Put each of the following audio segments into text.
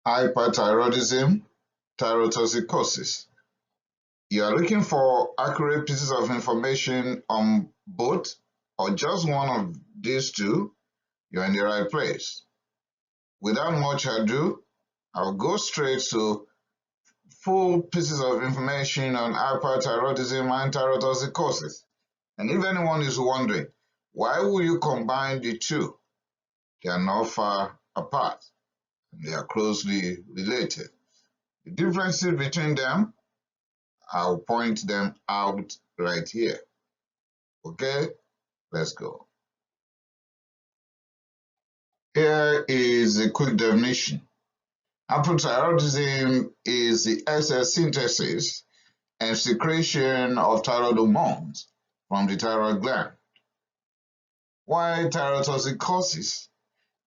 Hyperthyroidism Thyrotoxicosis. You are looking for accurate pieces of information on both or just one of these two, you're in the right place. Without much ado, I'll go straight to full pieces of information on hyperthyroidism and thyrotoxicosis. And if anyone is wondering, why will you combine the two? They are not far apart, and they are closely related. The differences between them, I'll point them out right here. Okay, let's go. Here is a quick definition. Hypothyroidism is the excess synthesis and secretion of thyroid hormones from the thyroid gland. While thyrotoxicosis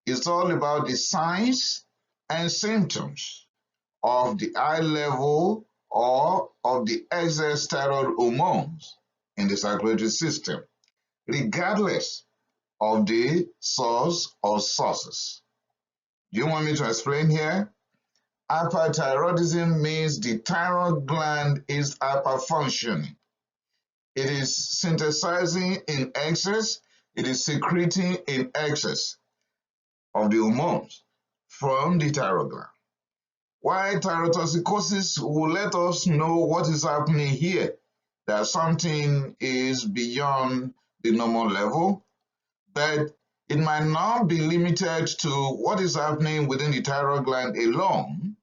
is all about the signs and symptoms of the high level or of the excess thyroid hormones in the circulatory system, regardless of the source or sources. Do you want me to explain here? Hyperthyroidism means the thyroid gland is hyperfunctioning. It is synthesizing in excess, it is secreting in excess of the hormones from the thyroid gland. While thyrotoxicosis will let us know what is happening here, that something is beyond the normal level, but it might not be limited to what is happening within the thyroid gland alone.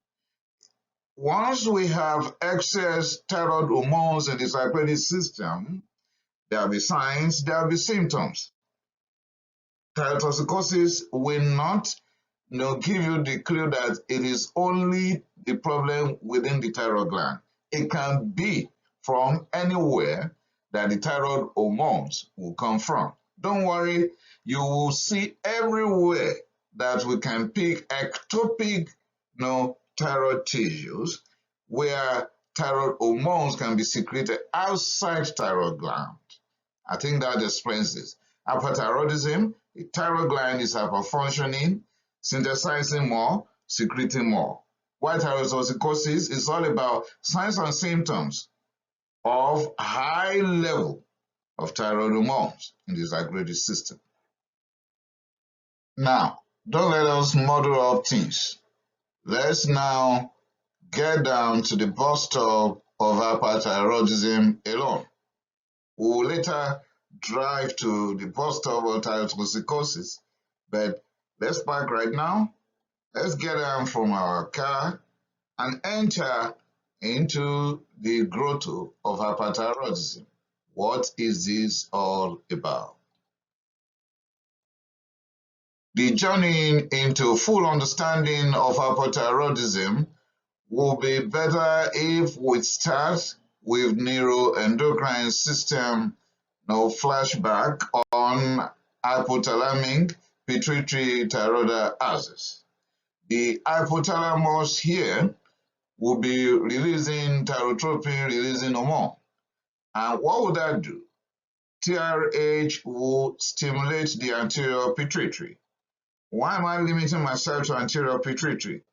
Once we have excess thyroid hormones in the circulatory system, there will be signs, there will be symptoms. Thyrotoxicosis will not give you the clue that it is only the problem within the thyroid gland. It can be from anywhere that the thyroid hormones will come from. Don't worry, you will see everywhere that we can pick ectopic thyroid tissues where thyroid hormones can be secreted outside thyroid gland. I think that explains this. Hyperthyroidism, the thyroid gland is hyperfunctioning, synthesizing more, secreting more. While thyrotoxicosis is all about signs and symptoms of high level of thyroid hormones in the circulatory system. Now, don't let us muddle up things. Let's now get down to the bus stop of hyperthyroidism alone. We will later drive to the bus stop of thyrotoxicosis, but let's park right now. Let's get down from our car and enter into the grotto of hyperthyroidism. What is this all about? The journey into full understanding of hypothyroidism will be better if we start with Neuro-Endocrine System flashback on hypothalamic pituitary thyroid axis. The hypothalamus here will be releasing thyrotropin-releasing hormone. And what would that do? TRH will stimulate the anterior pituitary. Why am I limiting myself to anterior pituitary?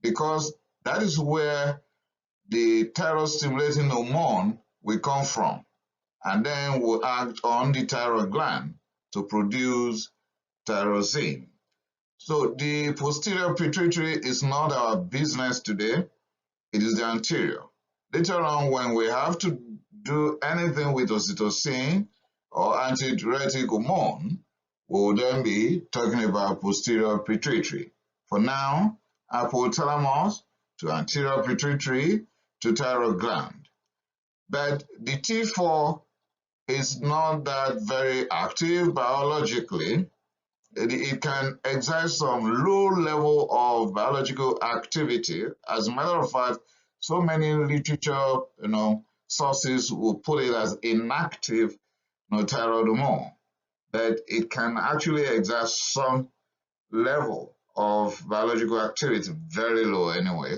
Because that is where the thyroid stimulating hormone will come from, and then will act on the thyroid gland to produce tyrosine. So the posterior pituitary is not our business today, it is the anterior. Later on, when we have to do anything with oxytocin or antidiuretic hormone, we will then be talking about posterior pituitary. For now, hypothalamus to anterior pituitary to thyroid gland. But the T4 is not that very active biologically. It can exert some low level of biological activity. As a matter of fact, so many literature, sources will put it as inactive thyroid hormone, that it can actually exert some level of biological activity, very low anyway.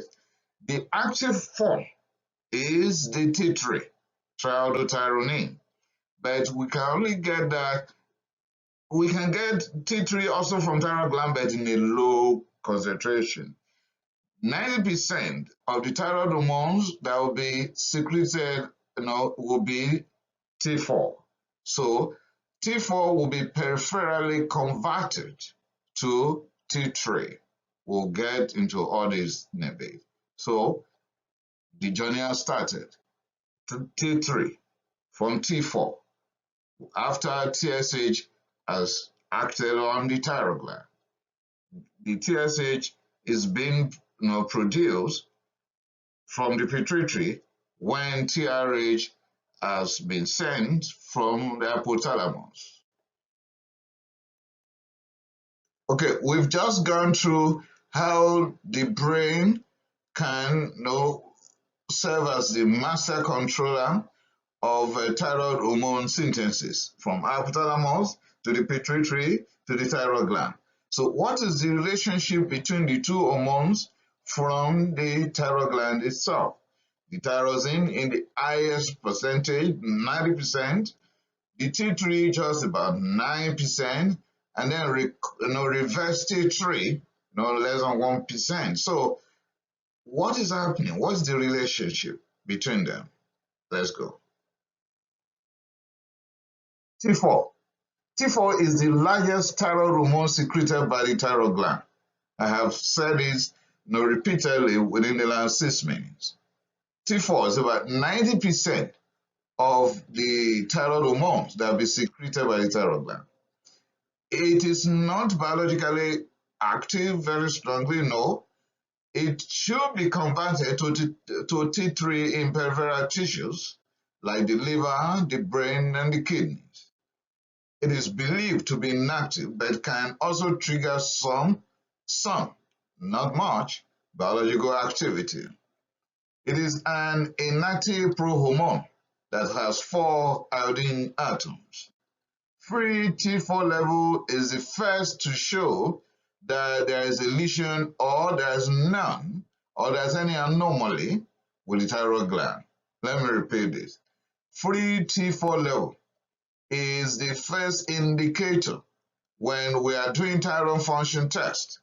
The active form is the T3, triiodothyronine, but we can only get that. We can get T3 also from thyroid gland, but in a low concentration. 90% of the thyroid hormones that will be secreted, will be T4. So T4 will be peripherally converted to T3. We'll get into all this in a bit. So the journey has started to T3 from T4 after TSH has acted on the thyroid gland. The TSH is being produced from the pituitary when TRH has been sent from the hypothalamus. Okay, we've just gone through how the brain can serve as the master controller of thyroid hormone synthesis from hypothalamus to the pituitary to the thyroid gland. So what is the relationship between the two hormones from the thyroid gland itself? The tyrosine in the highest percentage, 90%, the T3 just about 9%, and then reverse T3, less than 1%. So what is happening? What's the relationship between them? Let's go. T4. T4 is the largest thyroid hormone secreted by the thyroid gland. I have said this repeatedly within the last 6 minutes. T4 is about 90% of the thyroid hormones that will be secreted by the thyroid gland. It is not biologically active very strongly, no. It should be converted to T3 in peripheral tissues like the liver, the brain, and the kidneys. It is believed to be inactive, but can also trigger some, not much, biological activity. It is an inactive prohormone that has 4 iodine atoms. Free T4 level is the first to show that there is a lesion or there is none or there is any anomaly with the thyroid gland. Let me repeat this. Free T4 level is the first indicator when we are doing thyroid function test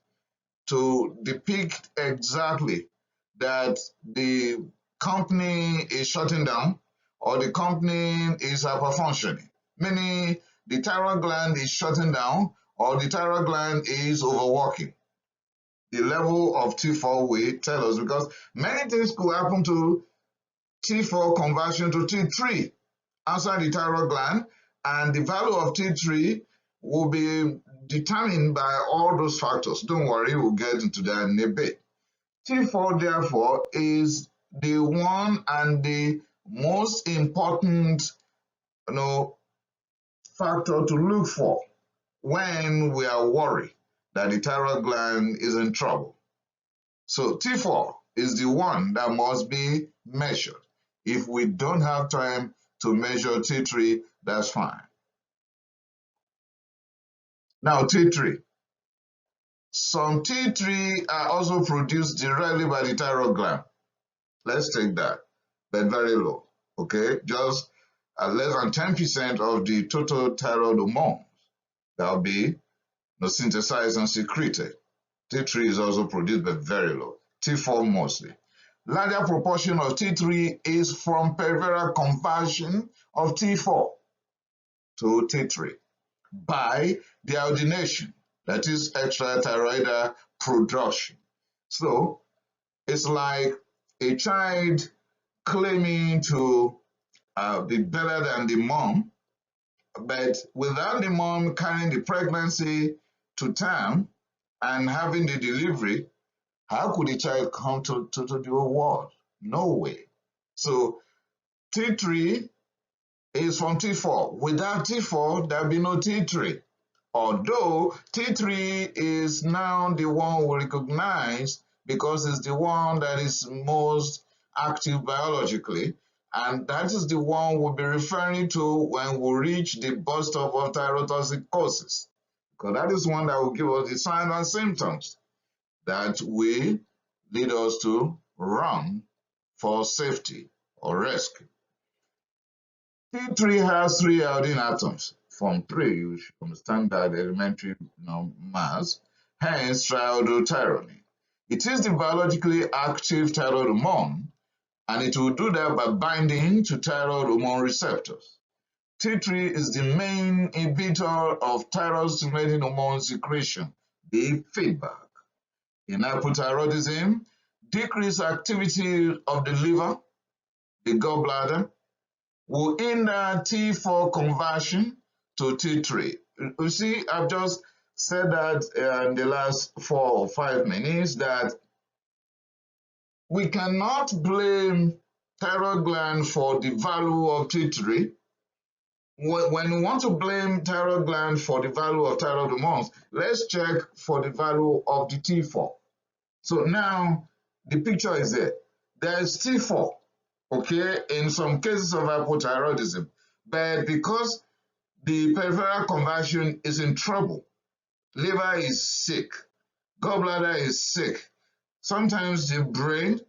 to depict exactly that the company is shutting down or the company is hyperfunctioning, meaning the thyroid gland is shutting down or the thyroid gland is overworking. The level of T4 will tell us, because many things could happen to T4 conversion to T3 outside the thyroid gland, and the value of T3 will be determined by all those factors. Don't worry, we'll get into that in a bit. T4, therefore, is the one and the most important factor to look for when we are worried that the thyroid gland is in trouble. So T4 is the one that must be measured. If we don't have time to measure T3, that's fine. Now T3. Some T3 are also produced directly by the thyroid gland. Let's take that, but very low, okay? Just less than 10% of the total thyroid hormones that will be synthesized and secreted. T3 is also produced, but very low. T4 mostly. Larger proportion of T3 is from peripheral conversion of T4 to T3 by deiodination, that is extrathyroidal production. So it's like a child claiming to be better than the mom, but without the mom carrying the pregnancy to term and having the delivery, how could the child come to the whole world? No way. So T3 is from T4. Without T4, there'll be no T3. Although T3 is now the one we recognize because it's the one that is most active biologically, and that is the one we'll be referring to when we reach the burst of thyrotoxicosis, because that is one that will give us the signs and symptoms that will lead us to run for safety or rescue. T3 has 3 iodine atoms. From 3, you should understand that elementary mass, hence triiodothyronine. It is the biologically active thyroid hormone, and it will do that by binding to thyroid hormone receptors. T3 is the main inhibitor of thyroid-stimulating hormone secretion, the feedback. In hypothyroidism, decreased activity of the liver, the gallbladder, will hinder T4 conversion to T3. You see, I've just said that in the last 4 or 5 minutes that we cannot blame thyroid gland for the value of T3. When we want to blame thyroid gland for the value of thyroid hormones, let's check for the value of the T4. So now the picture is there. There is T4, okay, in some cases of hypothyroidism, but because the peripheral conversion is in trouble, liver is sick, gallbladder is sick, sometimes the brain,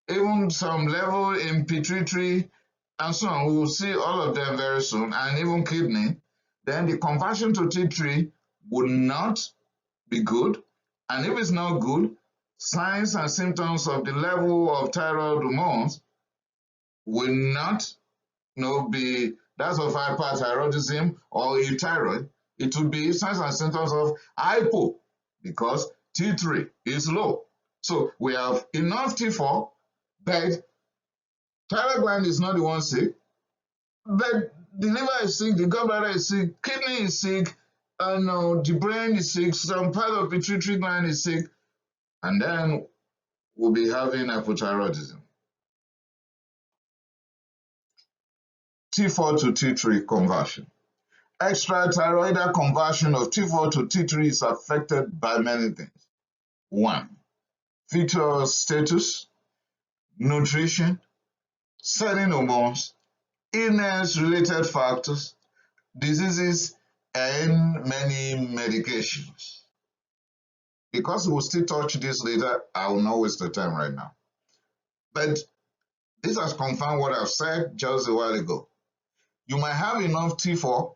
even some level in pituitary, and so on. We will see all of them very soon, and even kidney. Then the conversion to T3 would not be good. And if it's not good, signs and symptoms of the level of thyroid hormones will not be that of hyperthyroidism or euthyroid. It will be signs and symptoms of hypo because T3 is low. So we have enough T4, but thyroid gland is not the one sick, but the liver is sick, the gallbladder is sick, kidney is sick, and the brain is sick, some part of the pituitary gland is sick, and then we'll be having hypothyroidism. T4 to T3 conversion. Extrathyroidal conversion of T4 to T3 is affected by many things. 1. Fetal status, nutrition, certain hormones, illness-related factors, diseases, and many medications. Because we'll still touch this later, I will not waste the time right now. But this has confirmed what I've said just a while ago. You might have enough T4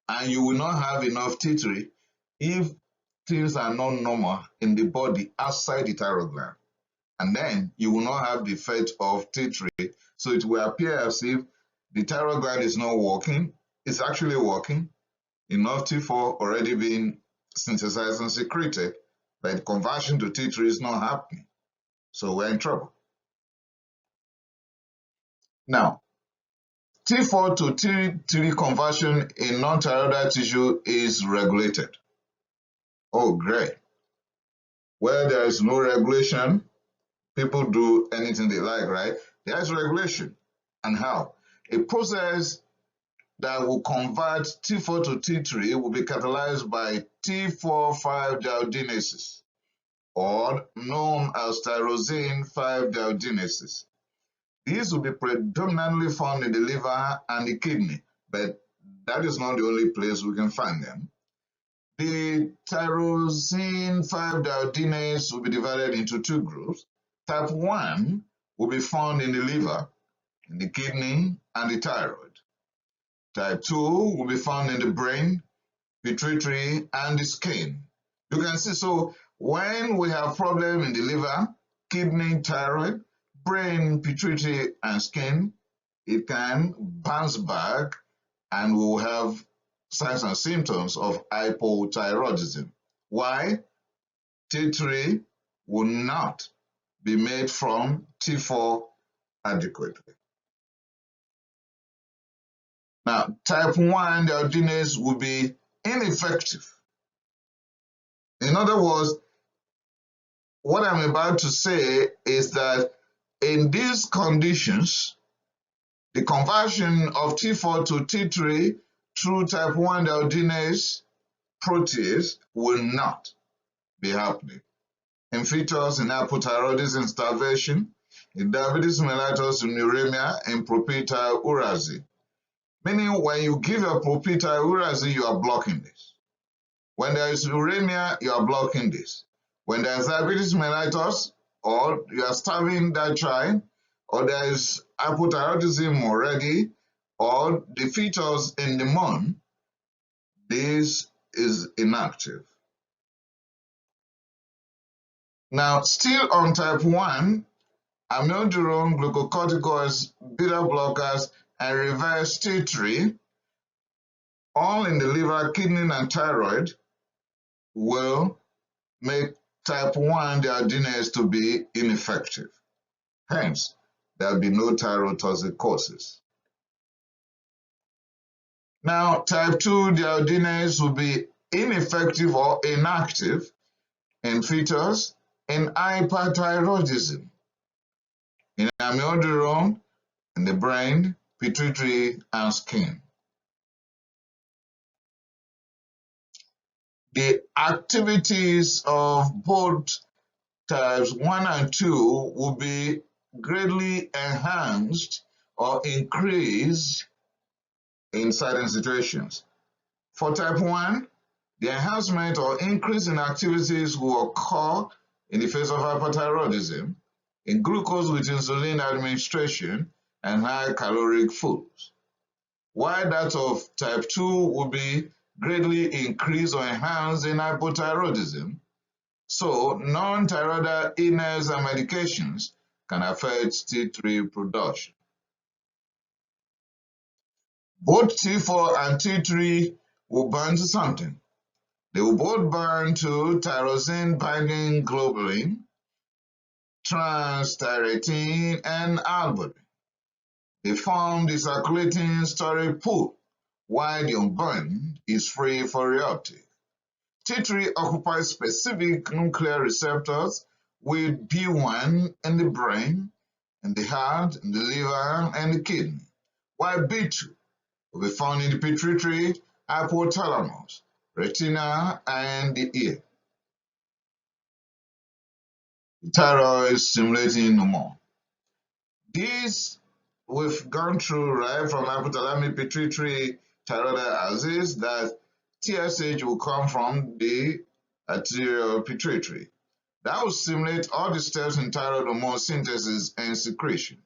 and you will not have enough T3 if things are not normal in the body outside the thyroid gland. And then you will not have the effect of T3. So it will appear as if the thyroid gland is not working. It's actually working. Enough T4 already being synthesized and secreted, but conversion to T3 is not happening. So we're in trouble. Now, T4 to T3 conversion in non-thyroidal tissue is regulated. Oh, great. Where there is no regulation, people do anything they like, right? There is regulation. And how? A process that will convert T4 to T3 will be catalyzed by T4-5 dehydrogenases, or known as tyrosine 5 dehydrogenases. These will be predominantly found in the liver and the kidney, but that is not the only place we can find them. The tyrosine 5 dehydrogenase will be divided into 2 groups. Type 1 will be found in the liver, in the kidney, and the thyroid. Type 2 will be found in the brain, pituitary, and the skin. You can see, so when we have problem in the liver, kidney, thyroid, brain, pituitary, and skin, it can bounce back and we will have signs and symptoms of hypothyroidism. Why? T3 will not be made from T4 adequately. Now, type 1 dehydrogenase will be ineffective. In other words, what I'm about to say is that in these conditions, the conversion of T4 to T3 through type 1 dehydrogenase protease will not be happening. In fetus, in hypothyroidism starvation, in diabetes mellitus, in uremia, in propylthiouracil. Meaning when you give a propylthiouracil, you are blocking this. When there is uremia, you are blocking this. When there is diabetes mellitus, or you are starving that child, or there is hypothyroidism already, or the fetus in the month, this is inactive. Now, still on type 1, amiodarone, glucocorticoids, beta blockers, and reverse T3, all in the liver, kidney, and thyroid, will make type 1 dehydrogenase to be ineffective. Hence, there will be no thyrotoxicosis. Now, type 2 dehydrogenase will be ineffective or inactive in fetus in hyperthyroidism, in amiodarone, in the brain, pituitary, and skin. The activities of both types 1 and 2 will be greatly enhanced or increased in certain situations. For type 1, the enhancement or increase in activities will occur in the face of hyperthyroidism, in glucose with insulin administration, and high caloric foods, while that of type 2 will be greatly increased or enhanced in hypothyroidism. So, non-thyroidal illness and medications can affect T3 production. Both T4 and T3 will bind to something. They will both bind to tyrosine-binding globulin, transthyretin, and albumin. They form the circulating storage pool, while the unbound is free for reuptake. T3 occupies specific nuclear receptors with B1 in the brain, in the heart, in the liver, and the kidney, while B2 will be found in the pituitary, hypothalamus, retina, and the ear. The thyroid stimulating hormone. These we've gone through right from hypothalamic pituitary thyroid axis that TSH will come from the anterior pituitary. That will stimulate all the steps in thyroid hormone synthesis and secretion.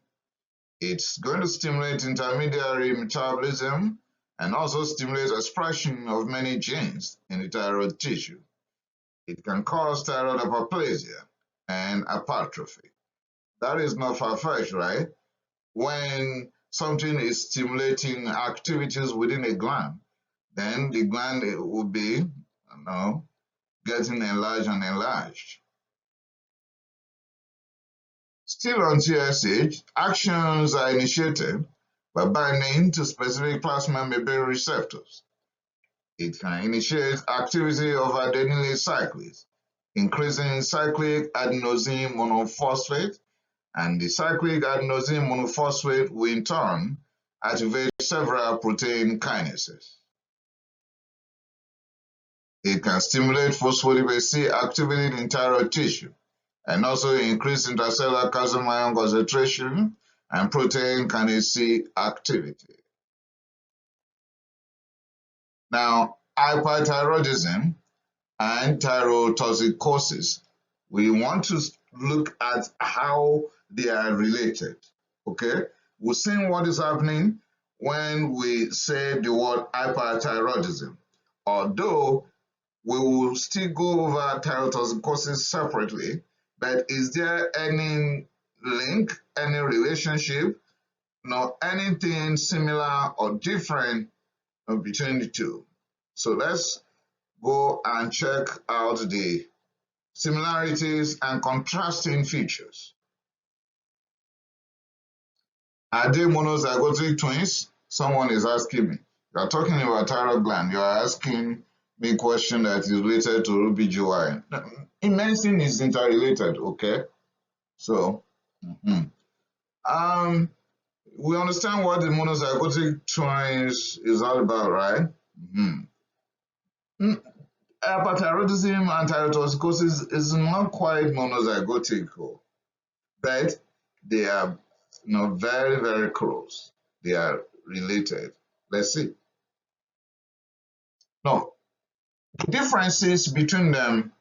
It's going to stimulate intermediary metabolism and also stimulate expression of many genes in the thyroid tissue. It can cause thyroid hyperplasia and hypertrophy. That is not far-fetched, right? When something is stimulating activities within a gland, then the gland will be, getting enlarged and enlarged. Still on TSH, actions are initiated by binding to specific plasma membrane receptors. It can initiate activity of adenylyl cyclase, increasing cyclic adenosine monophosphate, and the cyclic adenosine monophosphate will in turn activate several protein kinases. It can stimulate phospholipid C activity in thyroid tissue and also increase intracellular calcium ion concentration and protein kinase C activity. Now, hyperthyroidism and thyrotoxicosis, we want to look at how they are related, okay? We're seeing what is happening when we say the word hyperthyroidism, although we will still go over thyrotoxicosis separately, but is there any link, any relationship, anything similar or different between the two? So let's go and check out the similarities and contrasting features. Are they monozygotic twins? Someone is asking me. You are talking about thyroid gland. You are asking me a question that is related to OBGYN. Medicine is interrelated, okay? So, we understand what the monozygotic twins is all about, right? Hyperthyroidism and thyrotoxicosis is not quite monozygotic, but they are very, very close. They are related. Let's see. Now, the differences between them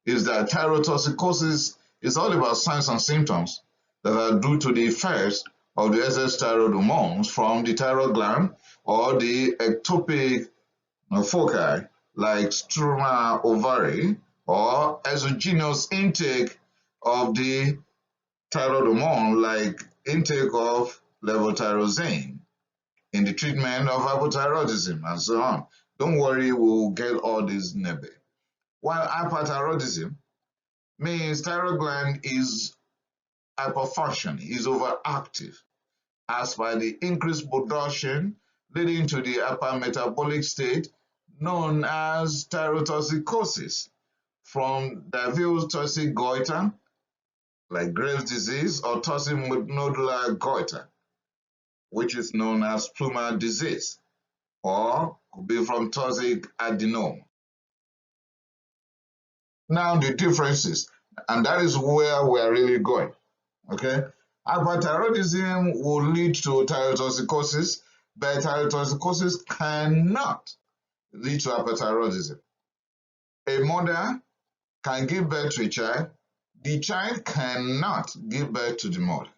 is that thyrotoxicosis is all about signs and symptoms that are due to the effects of the excess thyroid hormones from the thyroid gland or the ectopic foci like Struma ovary or exogenous intake of the thyroid hormone, like intake of levothyroxine in the treatment of hypothyroidism and so on. Don't worry, we'll get all this in a bit. While hyperthyroidism means thyroid gland is hyperfunctioning, is overactive, as by the increased production leading to the hypermetabolic state known as thyrotoxicosis from diffuse toxic goiter, like Graves' disease, or toxic nodular goiter, which is known as Struma disease, or could be from toxic adenoma. Now the differences, and that is where we are really going, okay? Hyperthyroidism will lead to thyrotoxicosis, but thyrotoxicosis cannot lead to hyperthyroidism. A mother can give birth to a child, the child cannot give birth to the mother.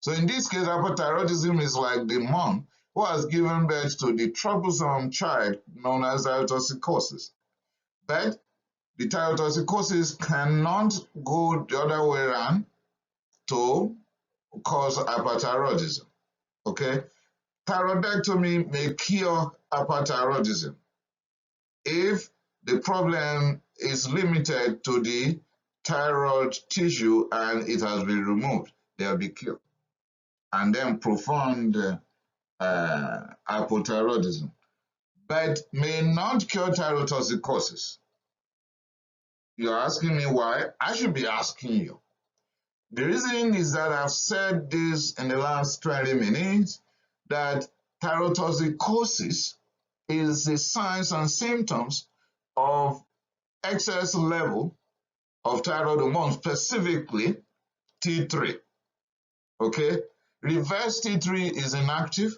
So in this case, hyperthyroidism is like the mom who has given birth to the troublesome child known as thyrotoxicosis. But the thyrotoxicosis cannot go the other way around to cause hyperthyroidism. Okay? Thyroidectomy may cure hyperthyroidism if the problem is limited to the thyroid tissue and it has been removed. They'll be cured. And then profound hypothyroidism, but may not cure thyrotoxicosis. You're asking me why? I should be asking you. The reason is that I've said this in the last 20 minutes, that thyrotoxicosis is the signs and symptoms of excess level of thyroid hormone, specifically T3. Okay? Reverse T3 is inactive.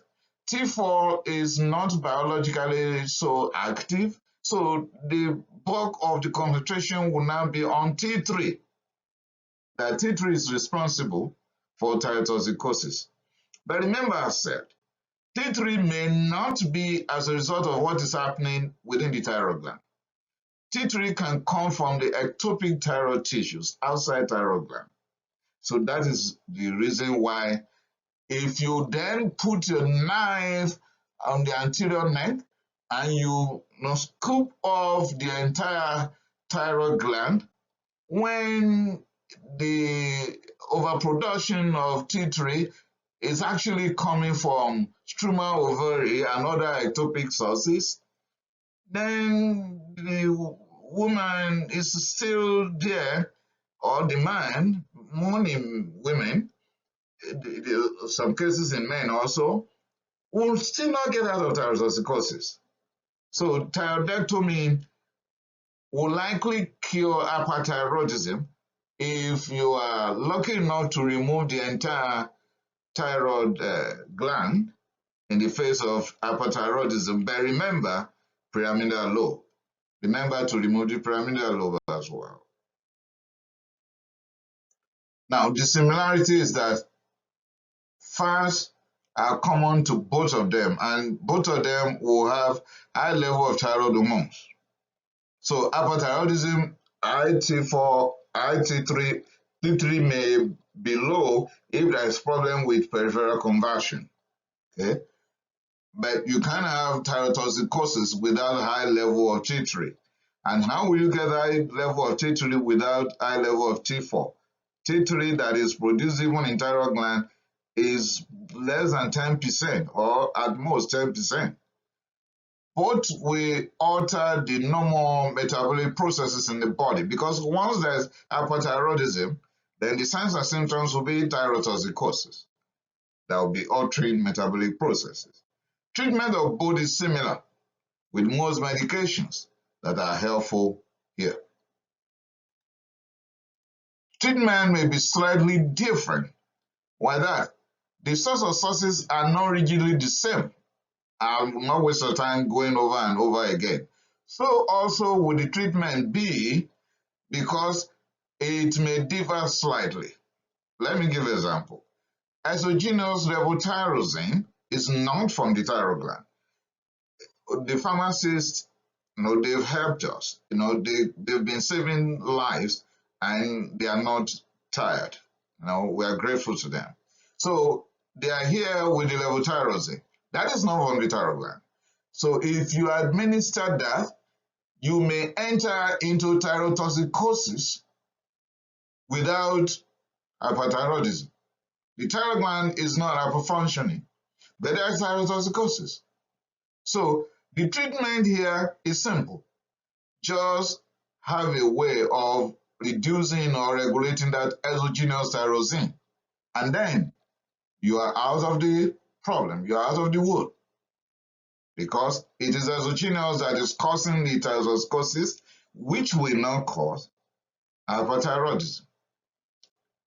T4 is not biologically so active. So the bulk of the concentration will now be on T3. That T3 is responsible for thyrotoxicosis. But remember I said, T3 may not be as a result of what is happening within the thyroid gland. T3 can come from the ectopic thyroid tissues outside thyroid gland. So that is the reason why if you then put your knife on the anterior neck and you scoop off the entire thyroid gland, when the overproduction of T3 is actually coming from Struma ovary and other ectopic sources, then the woman is still there, or the man, many women, some cases in men also, will still not get out of thyrotoxicosis. So thyroidectomy will likely cure hyperthyroidism if you are lucky enough to remove the entire thyroid gland in the face of hyperthyroidism. But remember, pyramidal lobe. Remember to remove the pyramidal lobe as well. Now, the similarity is that FAS are common to both of them, and both of them will have high level of thyroid hormones. So hyperthyroidism, IT4, IT3, T3 may be low if there is problem with peripheral conversion. Okay? But you can have thyrotoxicosis without a high level of T3. And how will you get high level of T3 without high level of T4? T3 that is produced even in thyroid gland is less than 10% or at most 10%. Both will alter the normal metabolic processes in the body, because once there's hyperthyroidism, then the signs and symptoms will be thyrotoxicosis. That will be altering metabolic processes. Treatment of both is similar with most medications that are helpful here. Treatment may be slightly different. Why that? The source of sources are not rigidly the same. I will not waste your time going over and over again. So also will the treatment be, because it may differ slightly. Let me give an example. Exogenous levothyroxine is not from the thyroid gland. The pharmacists, they've helped us. They've been saving lives, and they are not tired. We are grateful to them. So they are here with the levothyroxine. That is not from the thyroid gland. So if you administer that, you may enter into thyrotoxicosis without hyperthyroidism. The thyroid gland is not hyperfunctioning, but there is thyrotoxicosis. So the treatment here is simple. Just have a way of reducing or regulating that exogenous tyrosine, and then you are out of the problem, you are out of the wood, because it is exogenous that is causing the thyrotoxicosis, which will not cause hyperthyroidism.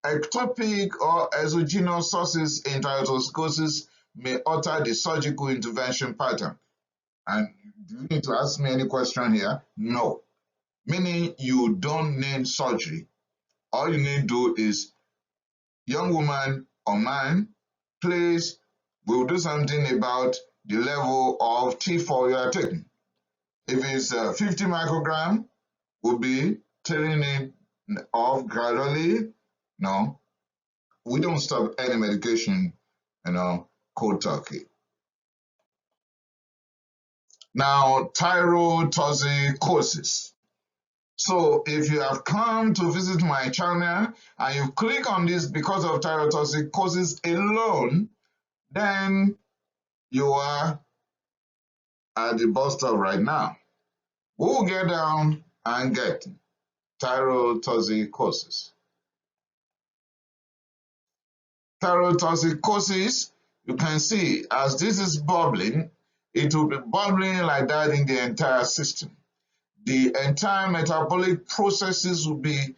Ectopic or exogenous sources in thyrotoxicosis may alter the surgical intervention pattern. And do you need to ask me any question here? No. Meaning you don't need surgery. All you need to do is, young woman or man, please, we'll do something about the level of T4 you are taking. If it's 50 microgram, we'll be taking it off gradually. No, we don't stop any medication, cold turkey. Now, thyrotoxicosis. So if you have come to visit my channel and you click on this because of thyrotoxicosis alone, then you are at the bus stop right now. We'll get down and get thyrotoxicosis. Thyrotoxicosis, you can see as this is bubbling, it will be bubbling like that in the entire system. The entire metabolic processes will be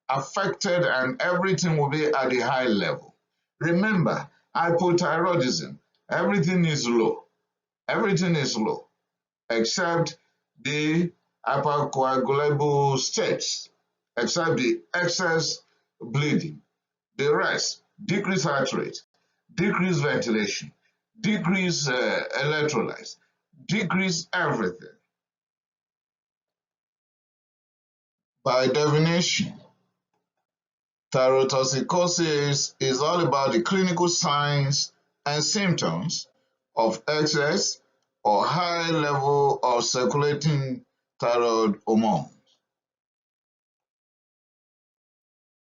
affected and everything will be at a high level. Remember, hypothyroidism, everything is low. Everything is low, except the hypercoagulable states, except the excess bleeding. The rest, decreased heart rate, decreased ventilation, decreased electrolytes, decreased everything. By definition, thyrotoxicosis is all about the clinical signs and symptoms of excess or high level of circulating thyroid hormone.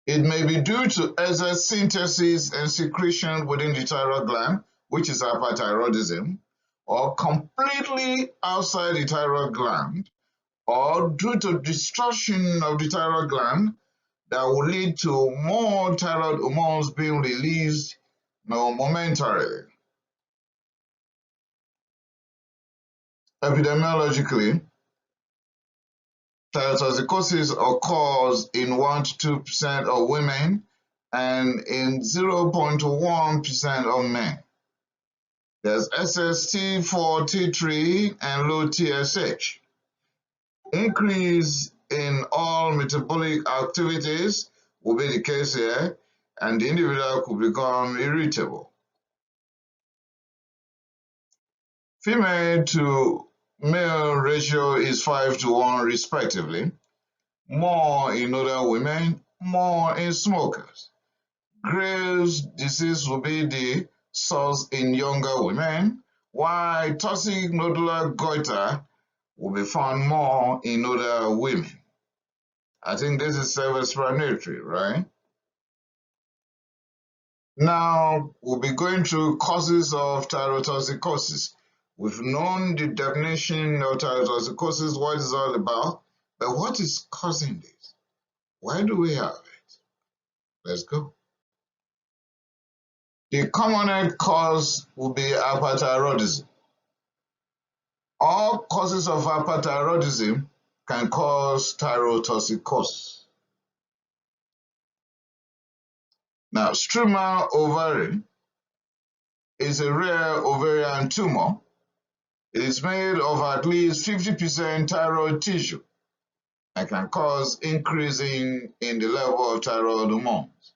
It may be due to excess synthesis and secretion within the thyroid gland, which is hyperthyroidism, or completely outside the thyroid gland, or due to destruction of the thyroid gland that will lead to more thyroid hormones being released momentarily. Epidemiologically, thyrotoxicosis occurs in 1 to 2% of women and in 0.1% of men. There's excess T4, T3, and low TSH. Increase in all metabolic activities will be the case here, and the individual could become irritable. Female to male ratio is 5 to 1 respectively, more in older women, more in smokers. Graves' disease will be the source in younger women, while toxic nodular goiter will be found more in older women. I think this is self-explanatory, right? Now, we'll be going through causes of thyrotoxicosis. We've known the definition of thyrotoxicosis, what it's all about, but what is causing this? Why do we have it? Let's go. The commonest cause will be hyperthyroidism. All causes of hyperthyroidism can cause thyrotoxicosis. Now, Struma ovary is a rare ovarian tumor. It is made of at least 50% thyroid tissue and can cause increasing in the level of thyroid hormones.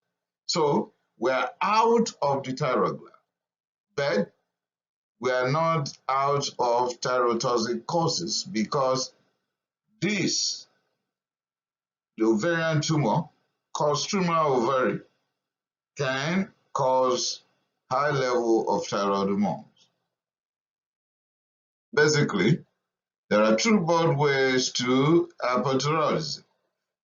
So, we are out of the thyroid gland, but we are not out of thyrotoxicosis because this, the ovarian tumor, cause Struma ovary can cause high level of thyroid hormones. Basically, there are two broad ways to hypothyroidism.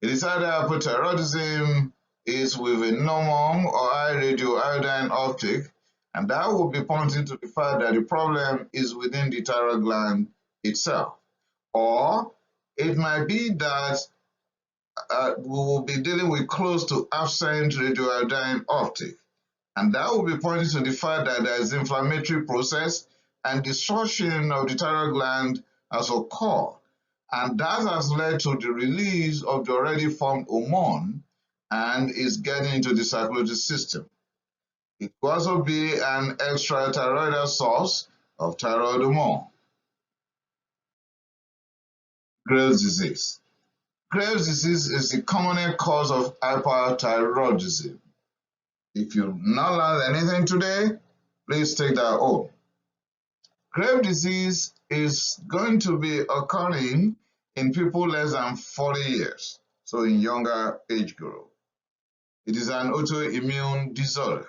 It is either hypothyroidism is with a normal or high radioiodine uptake, and that will be pointing to the fact that the problem is within the thyroid gland itself. Or it might be that we will be dealing with close to absent radioiodine uptake, and that will be pointing to the fact that there is inflammatory process and destruction of the thyroid gland has occurred, and that has led to the release of the already formed hormone and is getting into the circulatory system. It could also be an extrathyroidal source of thyroid hormone. Graves' disease. Graves' disease is the commonest cause of hyperthyroidism. If you've not learned anything today, please take that home. Graves' disease is going to be occurring in people less than 40 years, so in younger age group. It is an autoimmune disorder.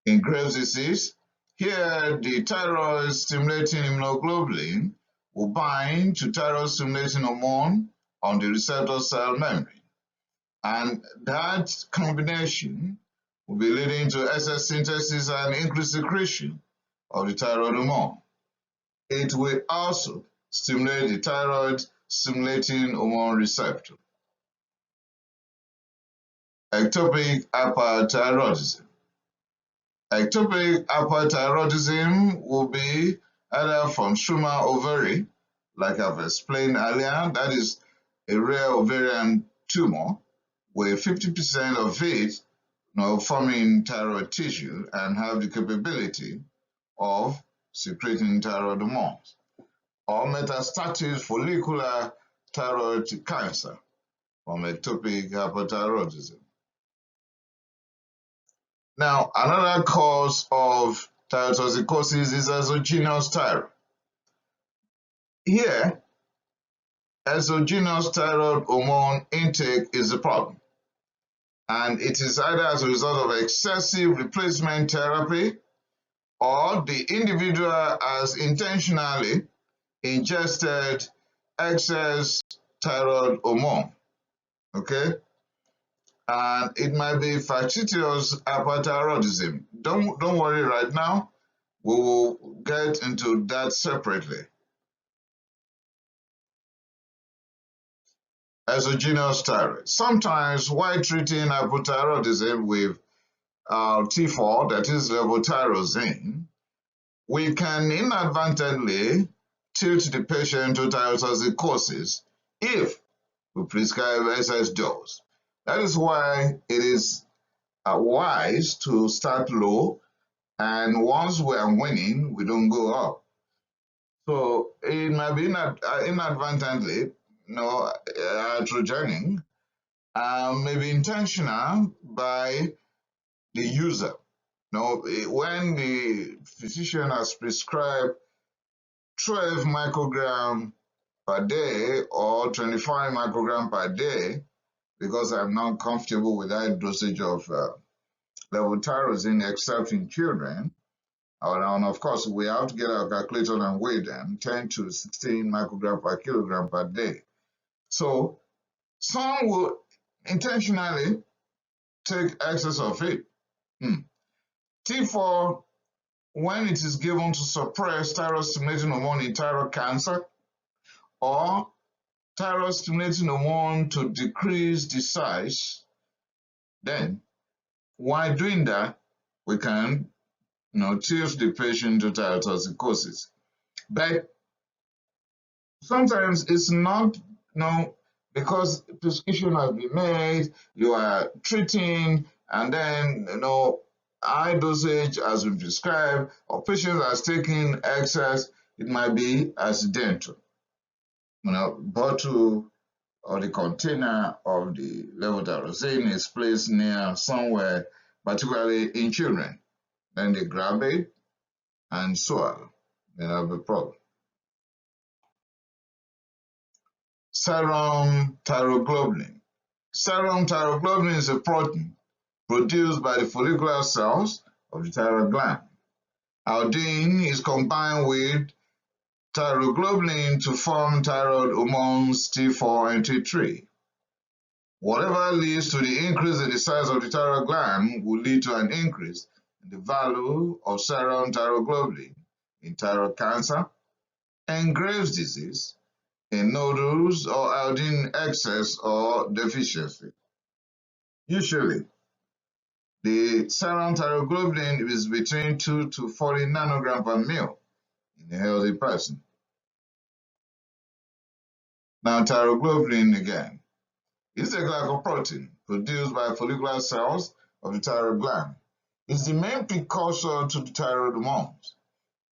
In Graves' disease, here the thyroid stimulating immunoglobulin will bind to thyroid stimulating hormone on the receptor cell membrane, and that combination will be leading to excess synthesis and increased secretion of the thyroid hormone. It will also stimulate the thyroid stimulating hormone receptor. Ectopic hyperthyroidism. Ectopic hyperthyroidism will be either from Struma ovary, like I've explained earlier, that is a rare ovarian tumor where 50% of it forming thyroid tissue and have the capability of secreting thyroid hormones, or metastatic follicular thyroid cancer from ectopic hyperthyroidism. Now, another cause of thyrotoxicosis is exogenous thyroid. Here, exogenous thyroid hormone intake is the problem, and it is either as a result of excessive replacement therapy or the individual has intentionally ingested excess thyroid hormone, okay? And it might be factitious hyperthyroidism. Don't worry right now. We will get into that separately. Exogenous thyroid. Sometimes while treating hypothyroidism with T4, that is levothyroxine, we can inadvertently tilt the patient to thyrotoxicosis if we prescribe excess dose. That is why it is wise to start low, and once we are winning, we don't go up. So it might be inadvertently, iatrogenic, maybe intentional by the user. When the physician has prescribed 12 microgram per day or 25 microgram per day, because I'm not comfortable with that dosage of levothyroxine except in children. And of course, we have to get our calculator and weigh them, 10 to 16 microgram per kilogram per day. So some will intentionally take excess of it. T4, when it is given to suppress thyroid stimulating hormone in thyroid cancer, or thyroid stimulating hormone to decrease the size, then while doing that, we can tilt the patient to thyrotoxicosis. But sometimes it's not, because prescription has been made, you are treating, and then, high dosage has been prescribed, or patient has taken excess, it might be accidental. Bottle or the container of the levothyroxine is placed near somewhere, particularly in children. Then they grab it and swallow. They have a problem. Serum thyroglobulin. Serum thyroglobulin is a protein produced by the follicular cells of the thyroid gland. Iodine is combined with thyroglobulin to form thyroid hormones T4 and T3. Whatever leads to the increase in the size of the thyroid gland will lead to an increase in the value of serum thyroglobulin in thyroid cancer and Graves' disease, in nodules or iodine excess or deficiency. Usually, the serum thyroglobulin is between 2 to 40 nanogram per ml in a healthy person. Now, thyroglobulin again is a glycoprotein produced by follicular cells of the thyroid gland. It's the main precursor to the thyroid hormones.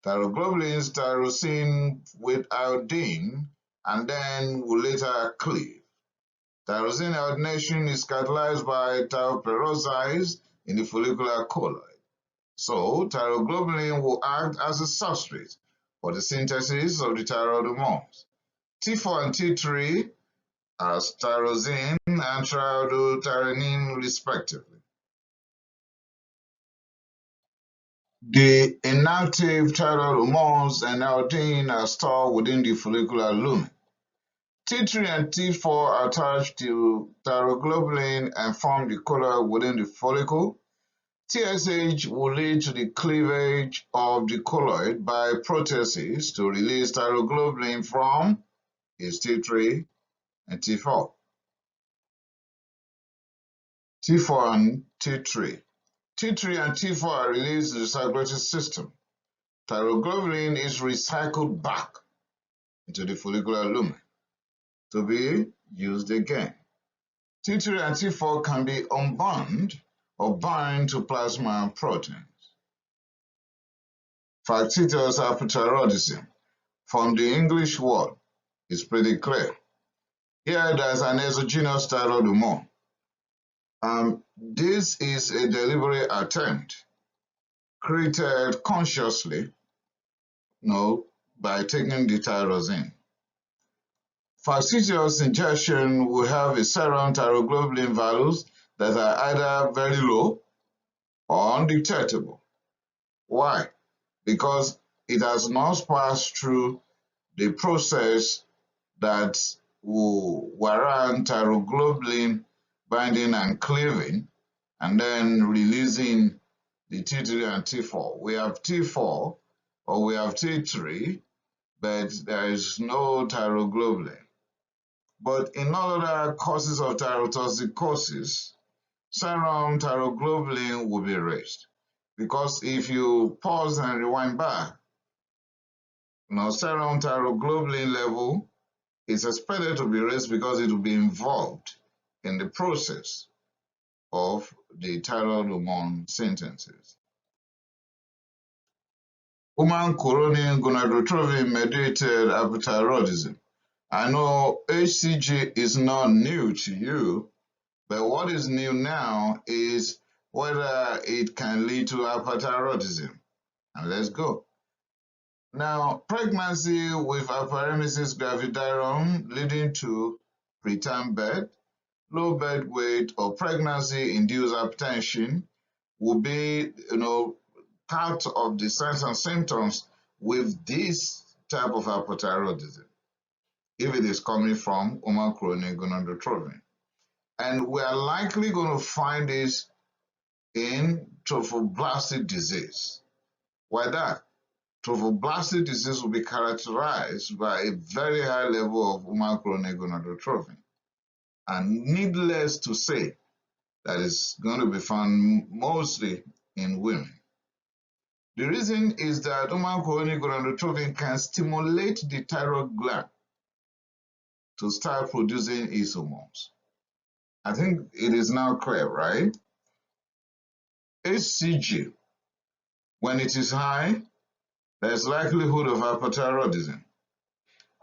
Thyroglobulin is tyrosine with iodine and then will later cleave. Tyrosine iodination is catalyzed by thioperoxidase in the follicular colloid. So, thyroglobulin will act as a substrate for the synthesis of the thyroid hormones. T4 and T3 as tyrosine and triiodothyronine respectively. The inactive thyroid hormones and iodine are stored within the follicular lumen. T3 and T4 are attached to thyroglobulin and form the colloid within the follicle. TSH will lead to the cleavage of the colloid by proteases to release thyroglobulin from its T3 and T4. T4 and T3. T3 and T4 are released in the circulatory system. Thyroglobulin is recycled back into the follicular lumen to be used again. T3 and T4 can be unbound or bind to plasma proteins. Factitious hyperthyroidism from the English word is pretty clear. Here there's an exogenous thyroid hormone. This is a deliberate attempt created consciously by taking the tyrosine. Factitious ingestion will have a serum thyroglobulin values that are either very low or undetectable. Why? Because it has not passed through the process that will warrant thyroglobulin binding and cleaving and then releasing the T3 and T4. We have T4 or we have T3, but there is no thyroglobulin. But in other causes of thyrotoxicosis, serum thyroglobulin will be raised. Because if you pause and rewind back, serum thyroglobulin level is expected to be raised because it will be involved in the process of the thyroid hormone synthesis. Human chorionic gonadotropin mediated hypothyroidism. I know HCG is not new to you, but what is new now is whether it can lead to hyperthyroidism. And let's go. Now, pregnancy with hyperemesis gravidarum leading to preterm birth, low birth weight, or pregnancy-induced hypertension will be, part of the signs and symptoms with this type of hypothyroidism, if it is coming from human chorionic gonadotropin. And we are likely going to find this in trophoblastic disease. Why that? Trophoblastic disease will be characterized by a very high level of human chorionic gonadotropin. And needless to say, that is going to be found mostly in women. The reason is that human chorionic gonadotropin can stimulate the thyroid gland to start producing its hormones. I think it is now clear, right? HCG, when it is high, there's likelihood of hypothyroidism.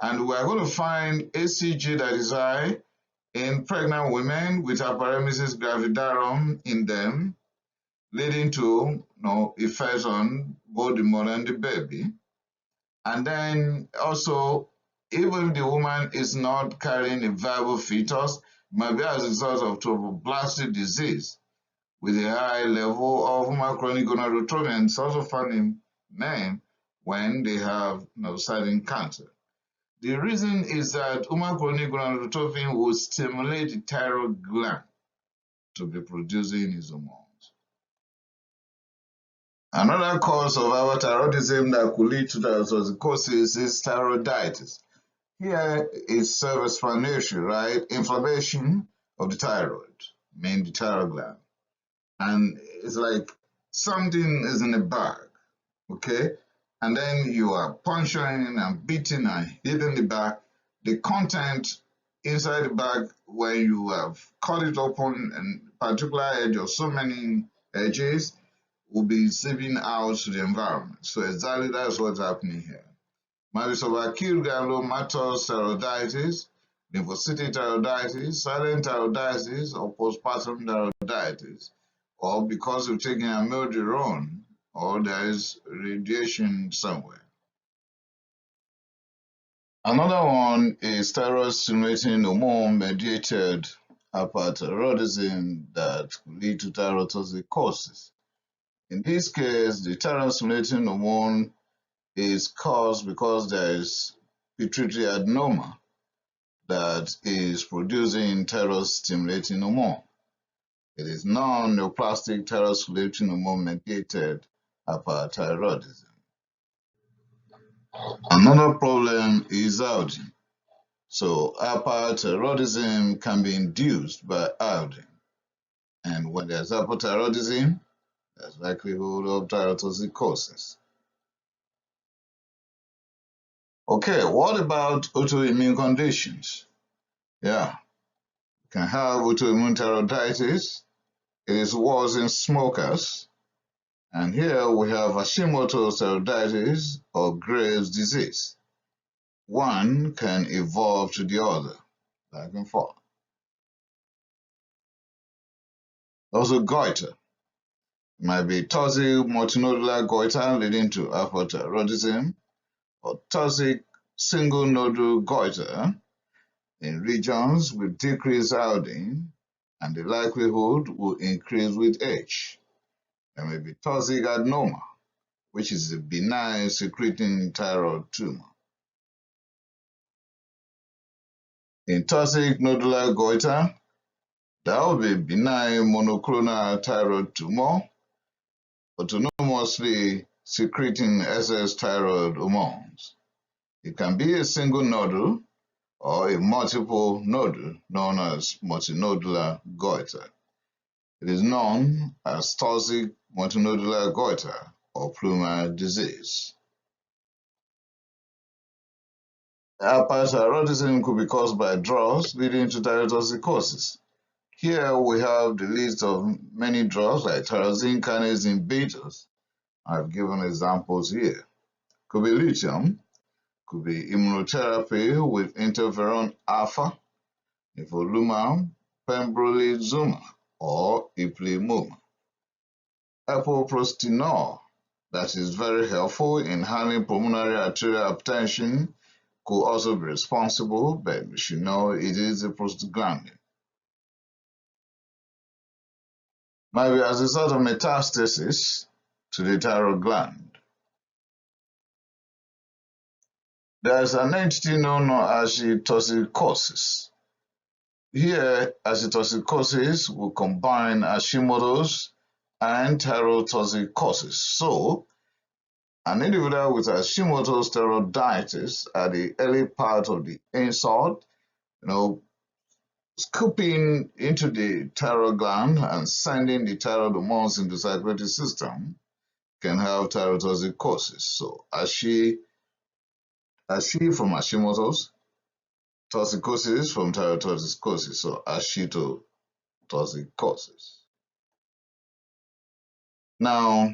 And we are going to find HCG that is high in pregnant women with hyperemesis gravidarum in them, leading to effects on both the mother and the baby. And then also, even if the woman is not carrying a viable fetus, might be as a result of trophoblastic disease with a high level of chronic gonadotropin. It's also found in men when they have certain cancer. The reason is that chronic gonadotropin will stimulate the thyroid gland to be producing its hormones. Another cause of hyperthyroidism that could lead to thyrotoxicosis is thyroiditis. Here is self-explanatory, right? Inflammation of the thyroid, meaning the thyroid gland. And it's like something is in the bag, okay? And then you are puncturing and beating and hitting the bag. The content inside the bag, when you have cut it open and particular edge or so many edges, will be seeping out to the environment. So exactly that's what's happening here. Might be subacute granulomatous thyroiditis, lymphocytic thyroiditis, silent thyroiditis, or postpartum thyroiditis, or because you've taken amiodarone, or there is radiation somewhere. Another one is thyroid-stimulating hormone-mediated hyperthyroidism that could lead to thyrotoxicosis. In this case, the thyroid-stimulating hormone is caused because there is pituitary adenoma that is producing thyroid-stimulating hormone. It is non-neoplastic thyroid-stimulating hormone-mediated hyperthyroidism. Another problem is iodine. So hyperthyroidism can be induced by iodine. And when there's hypothyroidism, there's likelihood of thyrotoxicosis. Okay, what about autoimmune conditions? Yeah, you can have autoimmune thyroiditis. It is worse in smokers. And here we have Hashimoto's thyroiditis or Graves' disease. One can evolve to the other, back and forth. Also, goiter. It might be toxic multinodular goiter leading to hypothyroidism, or toxic single nodal goiter in regions with decreased iodine, and the likelihood will increase with age. There may be toxic adenoma, which is a benign secreting thyroid tumor. In toxic nodular goiter, there will be benign monoclonal thyroid tumor, autonomously secreting excess thyroid hormones. It can be a single nodule or a multiple nodule known as multinodular goiter. It is known as toxic multinodular goiter or plumar disease. Hyperthyroidism could be caused by drugs leading to thyrotoxicosis. Here we have the list of many drugs like tyrosine kinase inhibitors. I've given examples here. Could be lithium, could be immunotherapy with interferon alpha, nivolumab, pembrolizumab, or ipilimumab. Epoprostenol, that is very helpful in handling pulmonary arterial hypertension, could also be responsible, but we should know it is a prostaglandin. Might be as a result of metastasis to the thyroid gland. There is an entity known as toxicosis. Here, toxicosis will combine Hashimoto's and thyrotoxicosis. So, an individual with Hashimoto's thyroiditis at the early part of the insult, scooping into the thyroid gland and sending the thyroid hormones into the circulatory system can have thyrotoxicosis. So, Hashi from Hashimoto's, toxicosis from thyrotoxicosis, so Hashimotoxicosis. Now,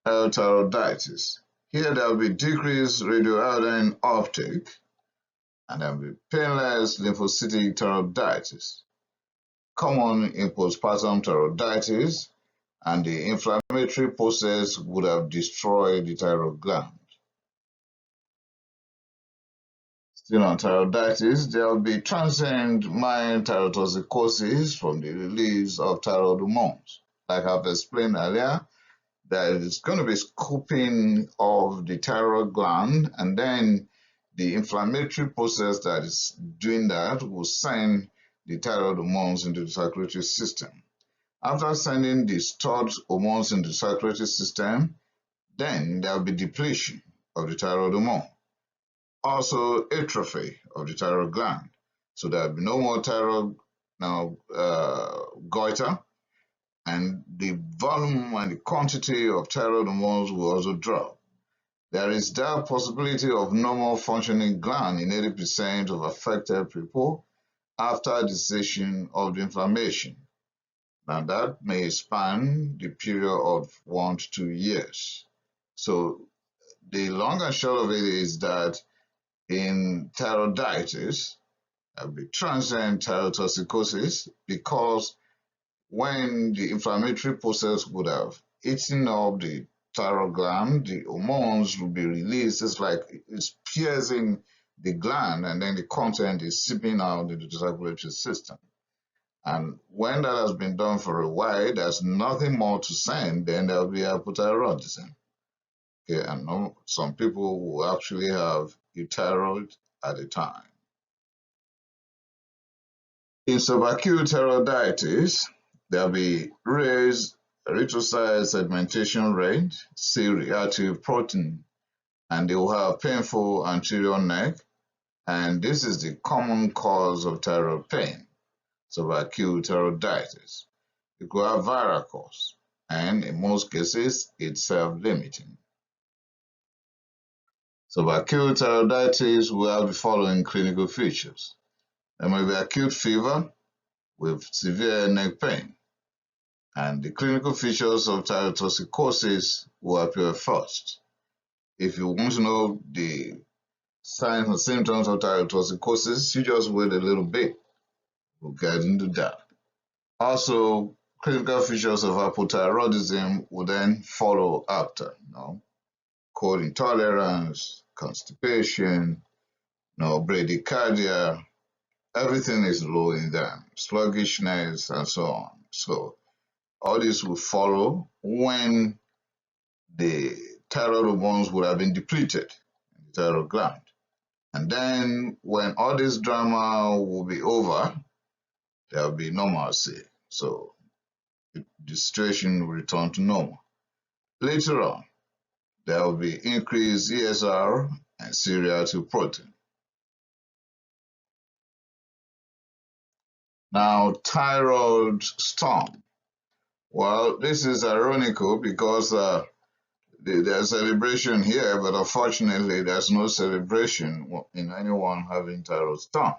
thyroiditis. Here there will be decreased radioiodine uptake, and there will be painless lymphocytic thyroiditis. Common in postpartum thyroiditis, and the inflammatory process would have destroyed the thyroid gland. Still on thyroiditis, there will be transient mild thyrotoxicosis from the release of thyroid hormones. Like I've explained earlier, there is going to be scooping of the thyroid gland, and then the inflammatory process that is doing that will send the thyroid hormones into the circulatory system. After sending the stored hormones into the circulatory system, then there will be depletion of the thyroid hormone. Also, atrophy of the thyroid gland. So there will be no more thyroid goiter, and the volume and the quantity of thyroid hormones will also drop. There is that possibility of normal functioning gland in 80% of affected people after the cessation of the inflammation. Now that may span the period of 1 to 2 years. So the long and short of it is that in thyroiditis, there will be transient thyrotoxicosis, because when the inflammatory process would have eaten up the thyroid gland, the hormones will be released. It's like it's piercing the gland, and then the content is seeping out into the circulatory system. And when that has been done for a while, there's nothing more to send, then there will be hypothyroidism. Okay, and some people will actually have euthyroid at a time. In subacute thyroiditis, there will be raised erythrocyte segmentation rate, C-reactive protein, and they will have painful anterior neck, and this is the common cause of thyroid pain, subacute thyroiditis. It could have viral cause, and in most cases, it's self-limiting. Subacute thyroiditis will have the following clinical features. There may be acute fever with severe neck pain, and the clinical features of thyrotoxicosis will appear first. If you want to know the signs and symptoms of thyrotoxicosis, you just wait a little bit. We'll get into that. Also, clinical features of hypothyroidism will then follow after. Cold intolerance, constipation, bradycardia, everything is low in them, sluggishness, and so on. So all this will follow when the thyroid hormones would have been depleted in the thyroid gland. And then when all this drama will be over, there will be normalcy. So the situation will return to normal. Later on, there will be increased ESR and C-reactive protein. Now, thyroid storm. Well, this is ironical because there's celebration here, but unfortunately, there's no celebration in anyone having thyroid storm.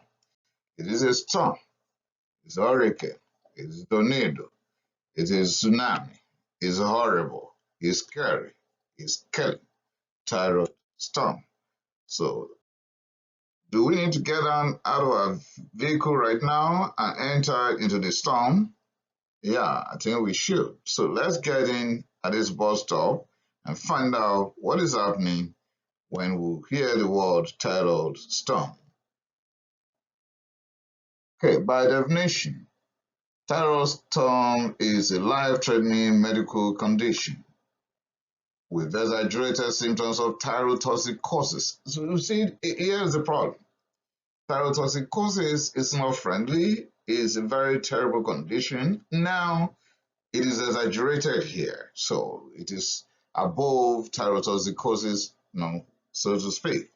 It is a storm. It's a hurricane. It's a tornado. It is tsunami. It's horrible. It's scary. It's killing. Thyroid storm. So, do we need to get out of our vehicle right now and enter into the storm? Yeah, I think we should. So let's get in at this bus stop and find out what is happening when we hear the word thyroid storm. Okay, by definition, thyroid storm is a life-threatening medical condition with exaggerated symptoms of thyrotoxicosis. So you see, here's the problem. Thyrotoxicosis is not friendly. It's a very terrible condition. Now, it is exaggerated here, so it is above thyrotoxicosis, so to speak.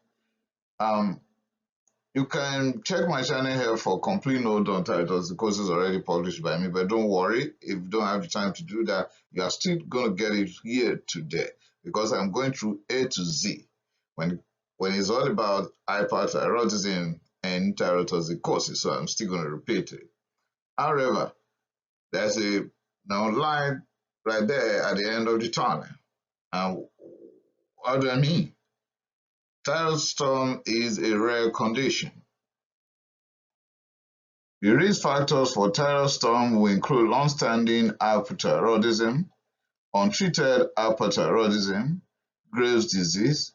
You can check my channel here for complete note on thyrotoxicosis already published by me, but don't worry, if you don't have the time to do that, you are still going to get it here today, because I'm going through A to Z when it's all about hyperthyroidism and thyrotoxicosis, so I'm still going to repeat it. However, there's a light right there at the end of the tunnel. And what do I mean? Thyroid storm is a rare condition. The risk factors for thyroid storm will include long-standing hypothyroidism, untreated hyperthyroidism, Graves' disease,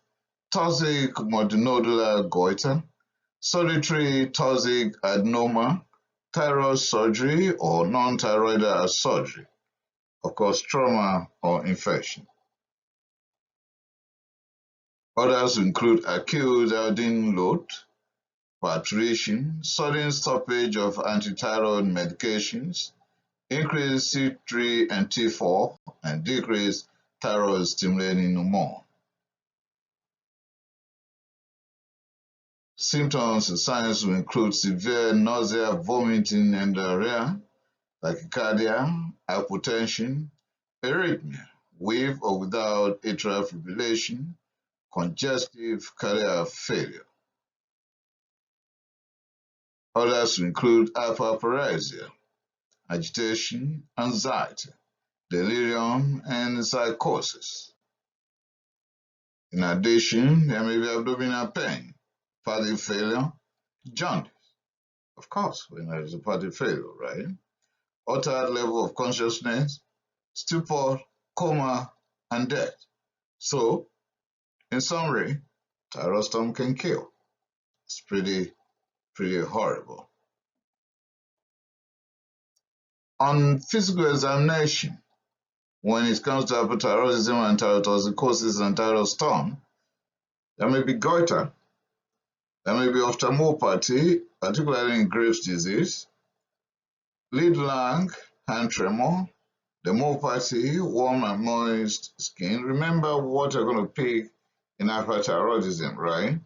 toxic multinodular goiter, solitary toxic adenoma, thyroid surgery or non-thyroidal surgery, of course, trauma or infection. Others include acute iodine load, parturition, sudden stoppage of antithyroid medications, increased C3 and T4, and decreased thyroid stimulating hormone. Symptoms and signs will include severe nausea, vomiting, and diarrhea, tachycardia, hypotension, arrhythmia, with or without atrial fibrillation, congestive cardiac failure. Others include hyperparesia, agitation, anxiety, delirium, and psychosis. In addition, there may be abdominal pain, hepatic failure, jaundice, of course, when there is a hepatic failure, right? Altered level of consciousness, stupor, coma, and death. So, in summary, thyroid storm can kill. It's pretty horrible. On physical examination, when it comes to hypothyroidism and thyrotoxicosis and thyroid storm, there may be goiter, there may be ophthalmopathy, particularly in Graves' disease, lead lung, hand tremor, dermopathy, warm and moist skin. Remember what you're going to pick in hyperthyroidism, right?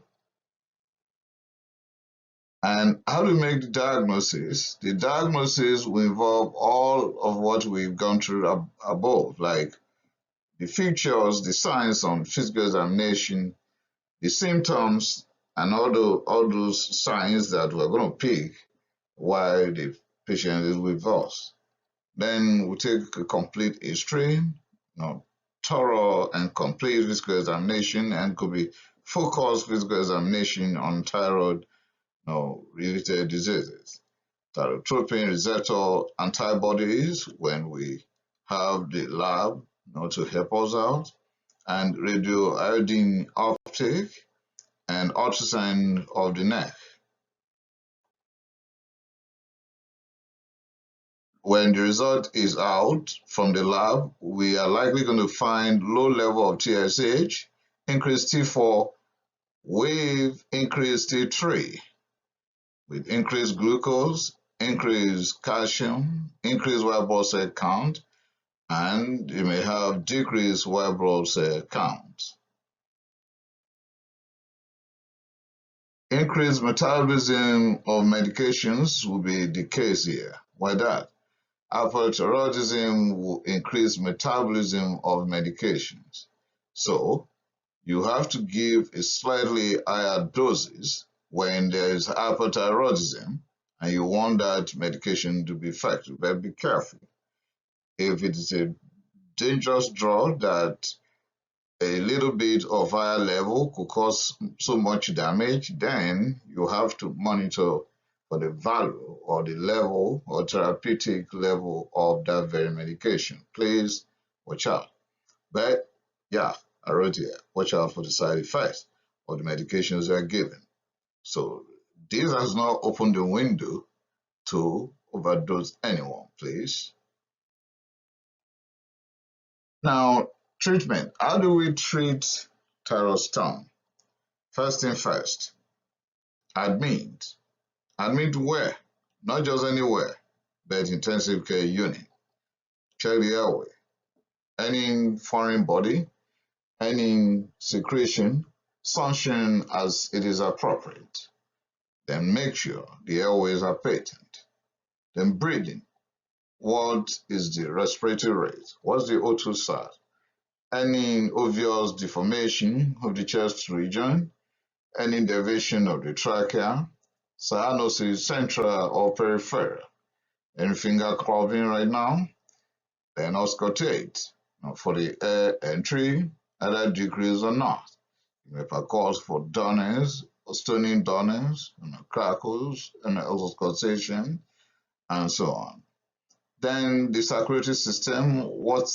And how to make the diagnosis? The diagnosis will involve all of what we've gone through above, like the features, the signs on physical examination, the symptoms, and all those signs that we're going to pick while the patient is with us. Then we take a complete history, thorough and complete physical examination, and could be focused physical examination on thyroid related diseases. Thyrotropin receptor antibodies when we have the lab to help us out, and radioiodine uptake and ultrasound of the neck. When the result is out from the lab, we are likely going to find low level of TSH, increased T4 with increased T3, with increased glucose, increased calcium, increased white blood cell count, and you may have decreased white blood cell count. Increased metabolism of medications will be the case here. Why that? Hyperthyroidism will increase metabolism of medications. So you have to give a slightly higher doses when there is hyperthyroidism and you want that medication to be effective. But be careful. If it is a dangerous drug that a little bit of higher level could cause so much damage, then you have to monitor for the value or the level or therapeutic level of that very medication. Please watch out. But yeah, I wrote here, watch out for the side effects of the medications you are given. So this has not opened the window to overdose anyone, please. Now, treatment. How do we treat thyroid storm? First thing first, admit. Admit where? Not just anywhere, but intensive care unit. Check the airway. Any foreign body, any secretion, function as it is appropriate. Then make sure the airways are patent. Then breathing. What is the respiratory rate? What's the O2 sat? Any obvious deformation of the chest region, any deviation of the trachea, cyanosis central or peripheral, any finger clubbing right now, then auscultate for the air entry, either decrease or not. You may cause for dullness, or stoning dullness, crackles, and auscultation, and so on. Then the circulatory system, what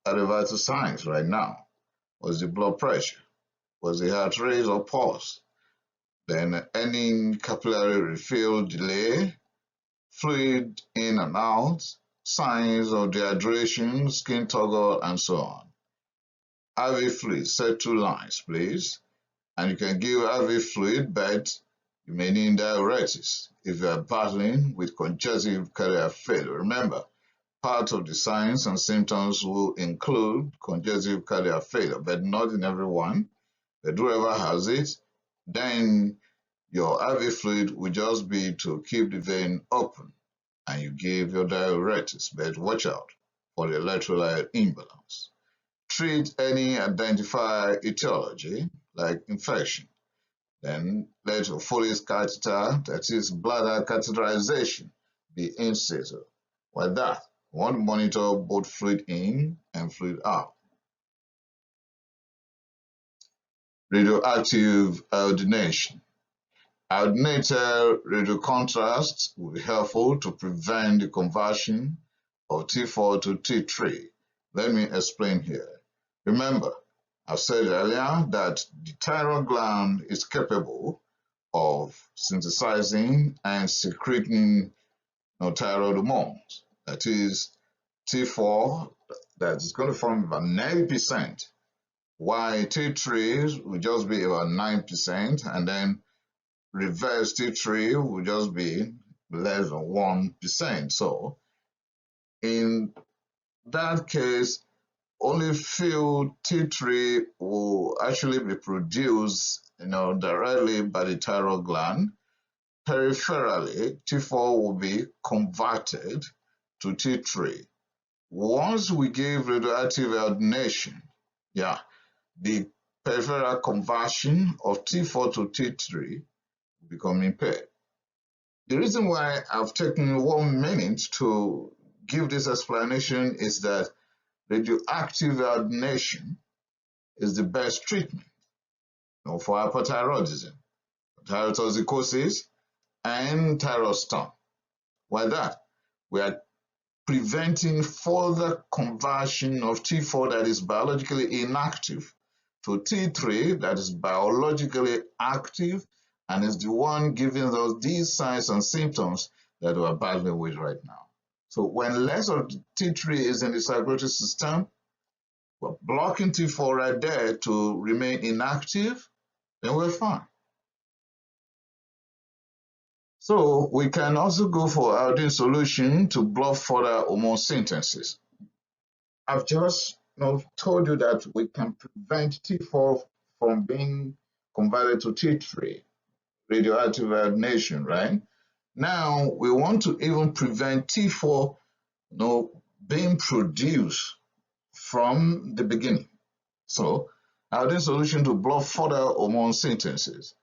are the vital signs right now? Was the blood pressure? Was the heart rate or pulse? then any capillary refill delay, fluid in and out, signs of dehydration, skin toggle, and so on. IV fluid, set 2 lines, please. And you can give IV fluid, but you may need diuretics if you are battling with congestive cardiac failure. Remember, part of the signs and symptoms will include congestive cardiac failure, but not in everyone. But whoever has it, then your IV fluid will just be to keep the vein open, and you give your diuretics, but watch out for the electrolyte imbalance. Treat any identified etiology like infection. Then let your Foley's catheter, that is bladder catheterization, be in situ. With that, you want to monitor both fluid in and fluid out. Radioactive iodination. Iodinated radiocontrast will be helpful to prevent the conversion of T4 to T3. Let me explain here. Remember, I said earlier that the thyroid gland is capable of synthesizing and secreting thyroid hormones. That is T4, that is going to form about 90%, while T3 will just be about 9%, and then reverse T3 will just be less than 1%. So in that case, only few T3 will actually be produced directly by the thyroid gland. Peripherally, T4 will be converted to T3. Once we give radioactive iodination, the peripheral conversion of T4 to T3 will become impaired. The reason why I've taken 1 minute to give this explanation is that radioactive iodination is the best treatment for hyperthyroidism, thyrotoxicosis, and thyroid storm. Why that? We are preventing further conversion of T4 that is biologically inactive to T3 that is biologically active and is the one giving us these signs and symptoms that we are battling with right now. So when less of T3 is in the circulatory system, we're blocking T4 right there to remain inactive, then we're fine. So we can also go for iodine solution to block further hormone synthesis. I've just told you that we can prevent T4 from being converted to T3, radioactive iodination, right? Now we want to even prevent T4 being produced from the beginning. So iodine solution to block further hormone synthesis.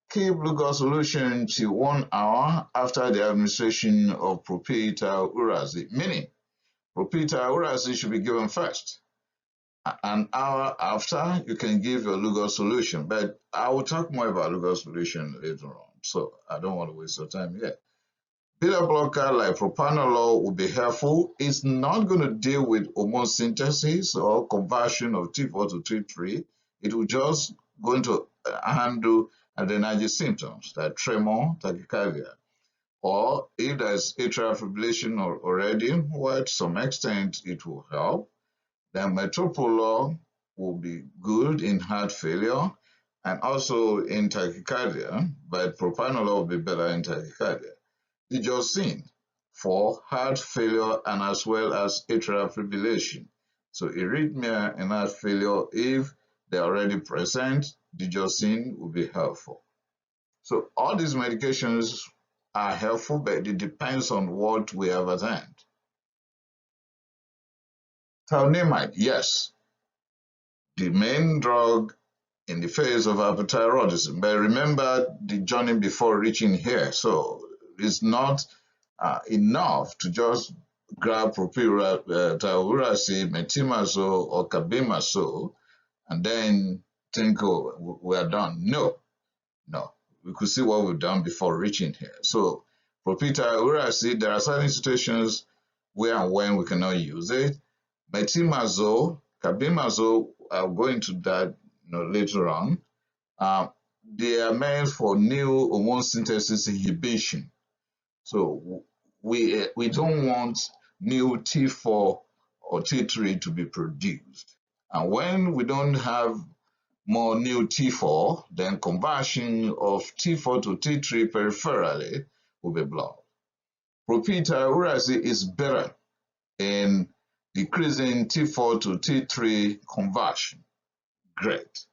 Keep glucose solution till 1 hour after the administration of propylthiouracil, meaning propylthiouracil should be given first. An hour after, you can give your glucose solution, but I will talk more about glucose solution later on, so I don't want to waste your time yet. Beta blocker like propranolol will be helpful. It's not going to deal with hormone synthesis or conversion of T4 to T3. It will just going to handle adrenergic symptoms like tremor, tachycardia, or if there's atrial fibrillation already, well, to some extent it will help. Then metoprolol will be good in heart failure and also in tachycardia, but propranolol will be better in tachycardia. Digoxin for heart failure and as well as atrial fibrillation. So arrhythmia and heart failure, if they're already present, digoxin will be helpful. So all these medications are helpful, but it depends on what we have at hand. Thionamide, yes, the main drug in the phase of hypothyroidism. But remember the journey before reaching here. So it's not enough to just grab propylthiouracil, metimazole, or carbimazole, and then think, oh, we're done. No. We could see what we've done before reaching here. So propylthiouracil, there are certain situations where and when we cannot use it. Metimazole, carbimazole, I'll go into that later on. they are meant for new hormone synthesis inhibition. So we don't want new T4 or T3 to be produced. And when we don't have more new T4, then conversion of T4 to T3 peripherally will be blocked. Propyltyrosine is better in decreasing T4 to T3 conversion. Great.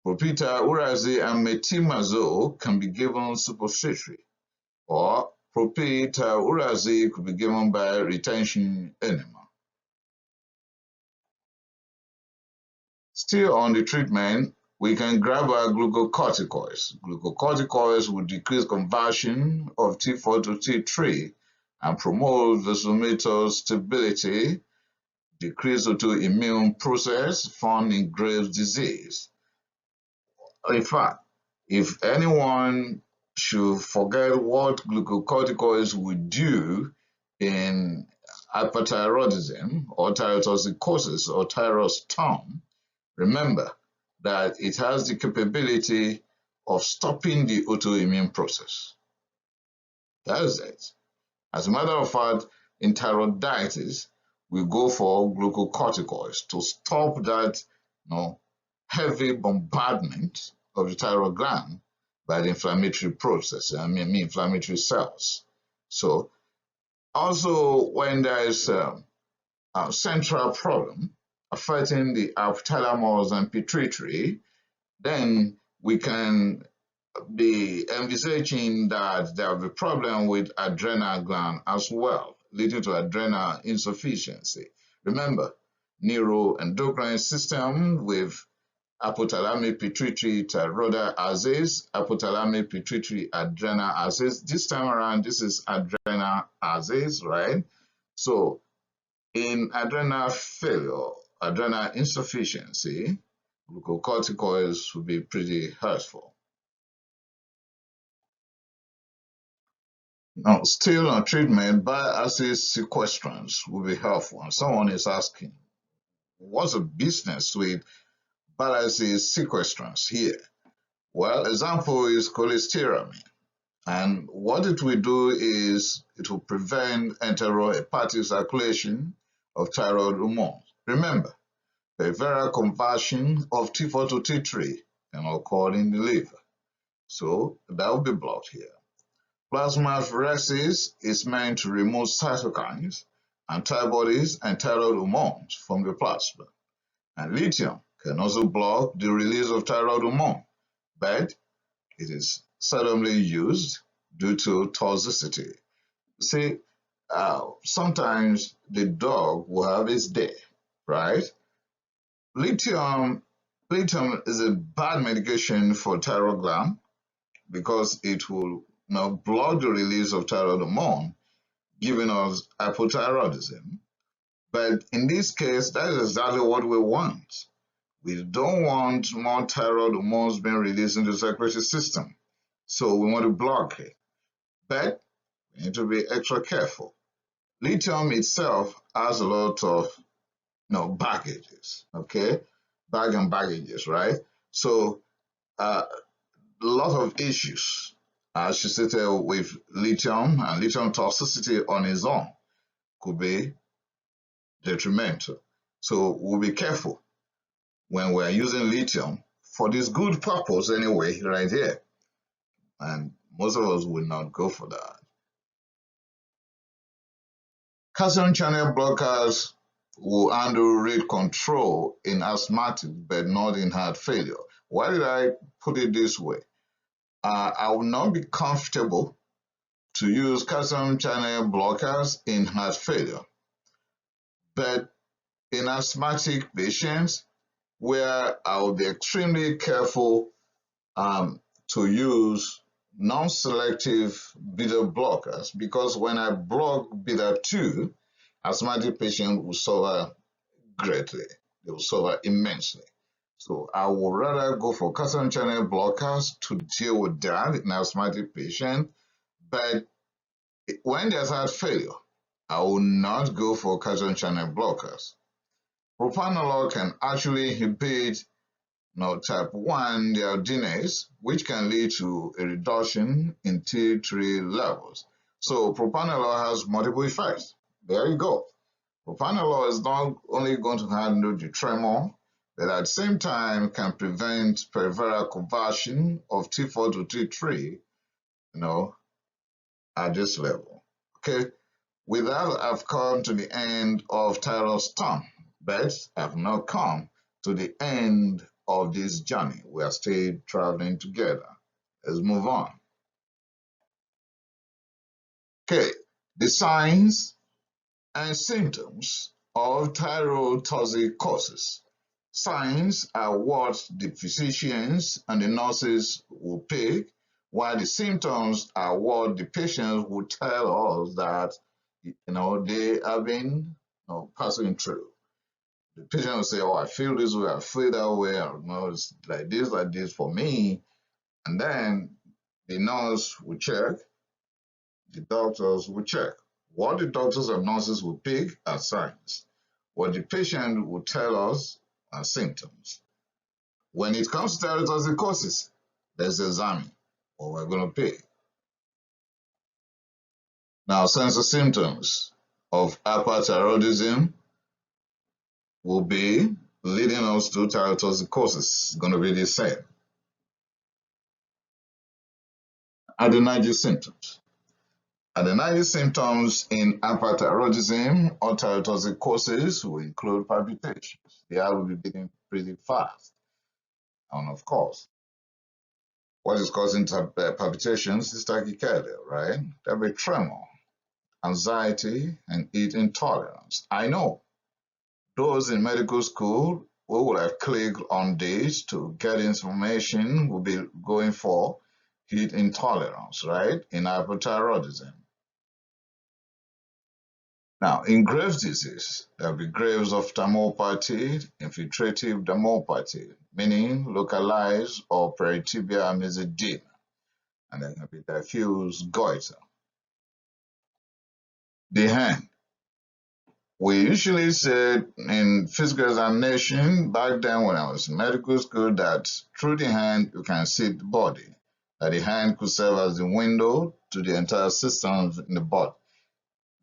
Propyltyrosine and metimazole can be given superficially, or propyltyrosine could be given by retention enema. Still on the treatment, we can grab our glucocorticoids. Glucocorticoids will decrease conversion of T4 to T3 and promote vasomotor stability, decrease autoimmune process found in Graves' disease. In fact, if anyone should forget what glucocorticoids would do in hyperthyroidism or thyrotoxicosis or thyroid storm, remember that it has the capability of stopping the autoimmune process. That is it. As a matter of fact, in thyroiditis, we go for glucocorticoids to stop that heavy bombardment of the thyroid gland by the inflammatory process, inflammatory cells. So also when there is a central problem affecting the hypothalamus and pituitary, then we can be envisaging that there will be a problem with adrenal gland as well, leading to adrenal insufficiency. Remember, neuroendocrine system with hypothalamic pituitary thyroidal axis, hypothalamic pituitary adrenal axis. This time around, this is adrenal axis, right? So in adrenal failure, adrenal insufficiency, glucocorticoids will be pretty helpful. Now, still on treatment, bile acid sequestrants will be helpful. And someone is asking, what's the business with bile acid sequestrants here? Well, example is cholestyramine. And what it will do is it will prevent enterohepatic circulation of thyroid hormones. Remember, peripheral conversion of T4 to T3 can occur in the liver. So that will be blocked here. Plasmapheresis is meant to remove cytokines, antibodies, and thyroid hormones from the plasma. And lithium can also block the release of thyroid hormone, but it is seldomly used due to toxicity. See, sometimes the dog will have its day, right? Lithium is a bad medication for thyroid gland because it will block the release of thyroid hormone, giving us hypothyroidism. But in this case, that is exactly what we want. We don't want more thyroid hormones being released into the circulatory system. So we want to block it. But we need to be extra careful. Lithium itself has a lot of baggages, okay? Baggages, right? So a lot of issues associated with lithium, and lithium toxicity on its own could be detrimental. So we'll be careful when we're using lithium for this good purpose anyway, right here. And most of us will not go for that. Calcium channel blockers will handle rate control in asthmatic but not in heart failure. Why did I put it this way? I will not be comfortable to use calcium channel blockers in heart failure. But in asthmatic patients, where I will be extremely careful to use non-selective beta blockers, because when I block beta 2, asthmatic patients will suffer greatly. They will suffer immensely. So I would rather go for calcium channel blockers to deal with that in asthmatic patients. But when there's heart failure, I will not go for calcium channel blockers. Propranolol can actually inhibit type 1 deiodinase, which can lead to a reduction in T3 levels. So propranolol has multiple effects. There you go. Propranolol is not only going to handle the tremor, but at the same time can prevent peripheral conversion of T4 to T3, at this level. Okay, with that, I've come to the end of thyroid storm, but I've not come to the end of this journey. We are still traveling together. Let's move on. Okay, the signs and symptoms of thyrotoxicosis. Signs are what the physicians and the nurses will pick, while the symptoms are what the patients will tell us that they have been passing through. The patient will say, "Oh, I feel this way, I feel that way, it's like this for me," and then the nurse will check, the doctors will check. What the doctors and nurses will pick are signs. What the patient will tell us are symptoms. When it comes to thyrotoxicosis, let's examine what we're going to pick. Now, signs and symptoms of hyperthyroidism will be leading us to thyrotoxicosis. It's going to be the same. Adenitis symptoms. Adenitis symptoms in hyperthyroidism or thyrotoxicosis will include palpitations. The heart will be beating pretty fast. And of course, what is causing palpitations is tachycardia, right? There'll be tremor, anxiety, and heat intolerance. I know those in medical school who would have clicked on this to get information will be going for heat intolerance, right, in hypothyroidism. Now, in Graves' disease, there will be Graves of dermopathy, infiltrative dermopathy, meaning localized or peritibial mesoedema, and there can be diffuse goiter. The hand. We usually said in physical examination back then when I was in medical school that through the hand you can see the body, that the hand could serve as the window to the entire systems in the body.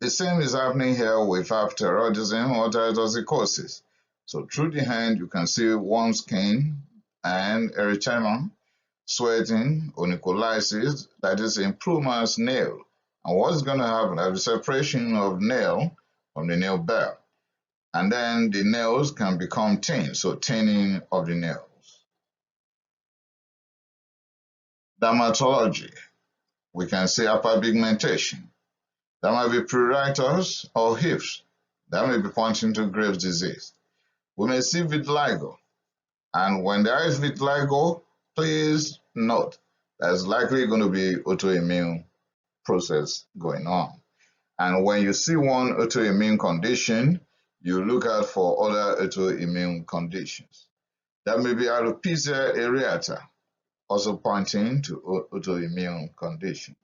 The same is happening here with hyperthyroidism or thyrotoxicosis. So through the hand you can see warm skin and erythema, sweating, onycholysis, that is improvement nail. And what's going to happen? There is separation of nail from the nail bed. And then the nails can become thin, so thinning of the nails. Dermatology. We can see hyperpigmentation. That might be pruritus or hips. That may be pointing to Graves' disease. We may see vitiligo. And when there is vitiligo, please note there's likely going to be autoimmune process going on. And when you see one autoimmune condition, you look out for other autoimmune conditions. That may be alopecia areata, also pointing to autoimmune condition.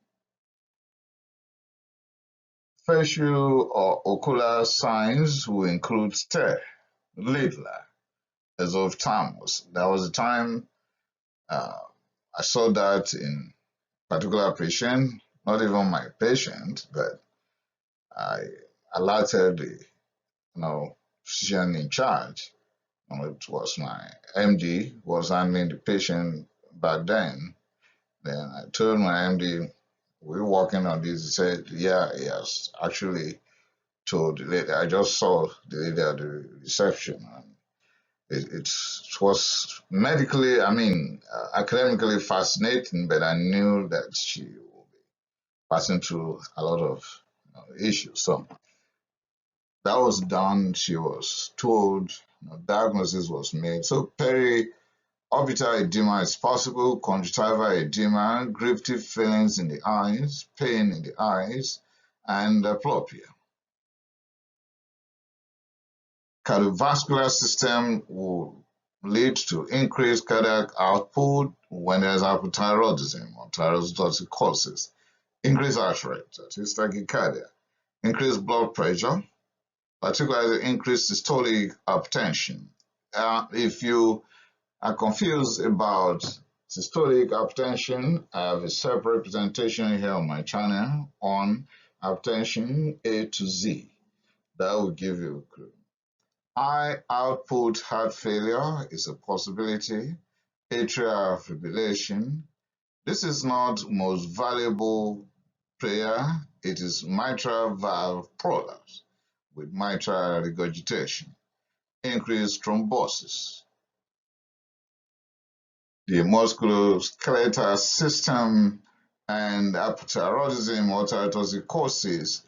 Facial or ocular signs will include stare, lidla, exogenous. There was a time I saw that in a particular patient, not even my patient, but I alerted the physician in charge. It was my MD who was handling the patient back then. Then I told my MD, we're working on this. He said, yeah, yes, actually told the lady. I just saw the lady at the reception. And it was medically, academically fascinating, but I knew that she will be passing through a lot of issues. So that was done. She was told, diagnosis was made. So periorbital edema is possible, conjunctival edema, grifty feelings in the eyes, pain in the eyes, and diplopia. Cardiovascular system will lead to increased cardiac output when there's hypothyroidism or thyrotoxicosis. Increased heart rate, that is tachycardia. Increased blood pressure, particularly increased systolic hypertension. If you are confused about systolic hypertension, I have a separate presentation here on my channel on hypertension A to Z. That will give you a clue. High output heart failure is a possibility. Atrial fibrillation. This is not most valuable prayer. It is mitral valve prolapse with mitral regurgitation. Increased thrombosis. The musculoskeletal system and hypothyroidism or thyrotoxicosis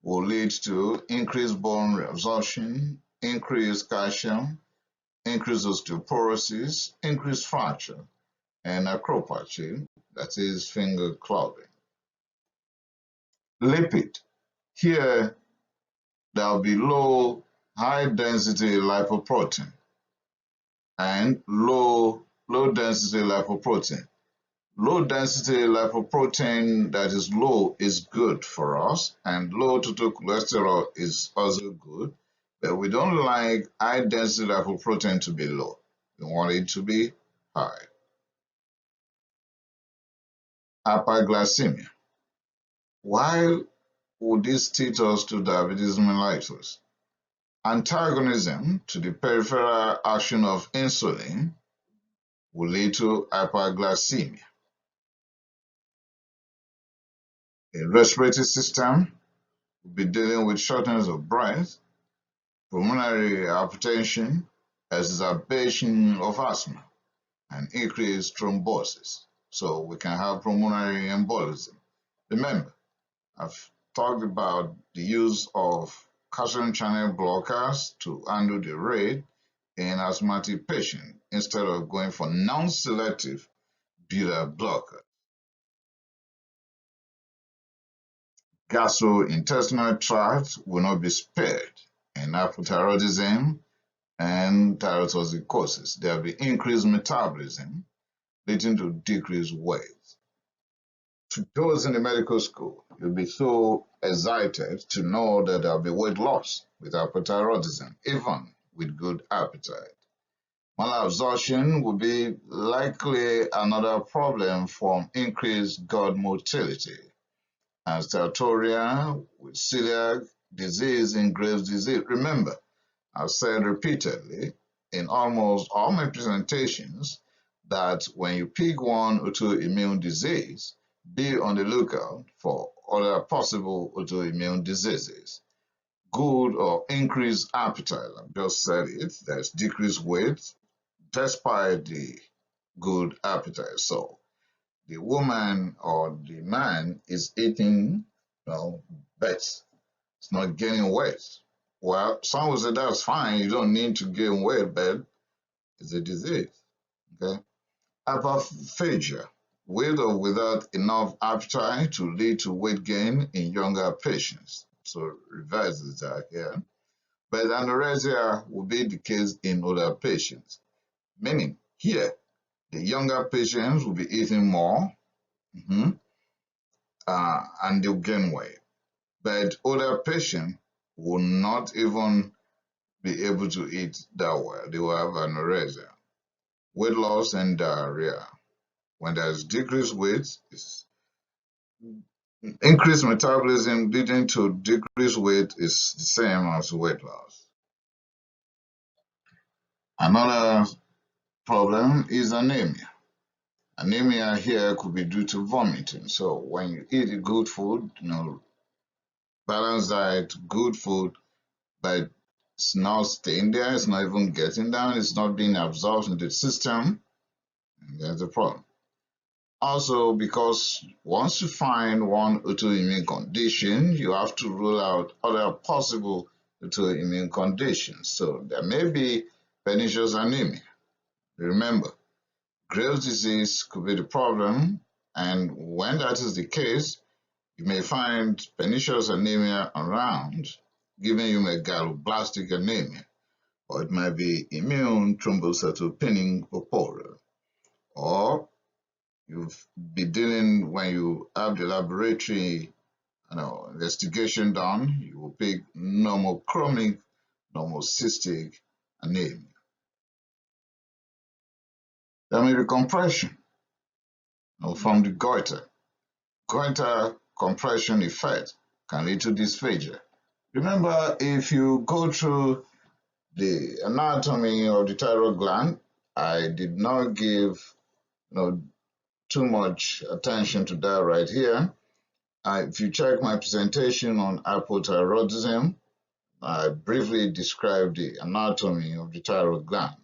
will lead to increased bone reabsorption, increased calcium, increased osteoporosis, increased fracture, and acropathy, that is finger clubbing. Lipid. Here, there will be low, high-density lipoprotein and low-density lipoprotein. Low-density lipoprotein that is low is good for us, and low total cholesterol is also good, but we don't like high-density lipoprotein to be low. We want it to be high. Hyperglycemia. Why would this lead us to diabetes mellitus? Antagonism to the peripheral action of insulin will lead to hyperglycemia. A respiratory system will be dealing with shortness of breath, pulmonary hypertension, exacerbation of asthma, and increased thrombosis. So we can have pulmonary embolism. Remember, I've talked about the use of calcium channel blockers to handle the rate in asthmatic patients instead of going for non-selective beta blocker. Gastrointestinal tract will not be spared in hypothyroidism and thyrotoxicosis. There will be increased metabolism leading to decreased weight. To those in the medical school, you'll be so excited to know that there'll be weight loss with hypothyroidism, even with good appetite. Malabsorption will be likely another problem from increased gut motility. And steatorrhea with celiac disease and Graves' disease. Remember, I've said repeatedly in almost all my presentations that when you pick one autoimmune disease, be on the lookout for other possible autoimmune diseases. Good or increased appetite, I've just said it, there's decreased weight despite the good appetite. So the woman or the man is eating, but it's not gaining weight. Well, some will say that's fine, you don't need to gain weight, but it's a disease. Okay? Hyperphagia, with or without enough appetite to lead to weight gain in younger patients. So reverses that here. But anorexia will be the case in older patients. Meaning here, the younger patients will be eating more and they'll gain weight. But older patients will not even be able to eat that well. They will have anorexia. Weight loss and diarrhea. When there's decreased weight, it's increased metabolism leading to decreased weight is the same as weight loss. Another problem is anemia. Anemia here could be due to vomiting. So when you eat good food, balanced diet, good food, but it's not staying there, it's not even getting down, it's not being absorbed into the system, and there's a problem. Also, because once you find one autoimmune condition, you have to rule out other possible autoimmune conditions. So there may be pernicious anemia. Remember, Graves' disease could be the problem, and when that is the case, you may find pernicious anemia around, giving you megaloblastic anemia, or it might be immune thrombocytopenic purpura, or you've been dealing when you have the laboratory investigation done, you will pick normochromic normocystic anemia. There may be compression from the goiter. Goiter compression effect can lead to dysphagia. Remember, if you go through the anatomy of the thyroid gland, I did not give too much attention to that right here. If you check my presentation on hypothyroidism, I briefly described the anatomy of the thyroid gland.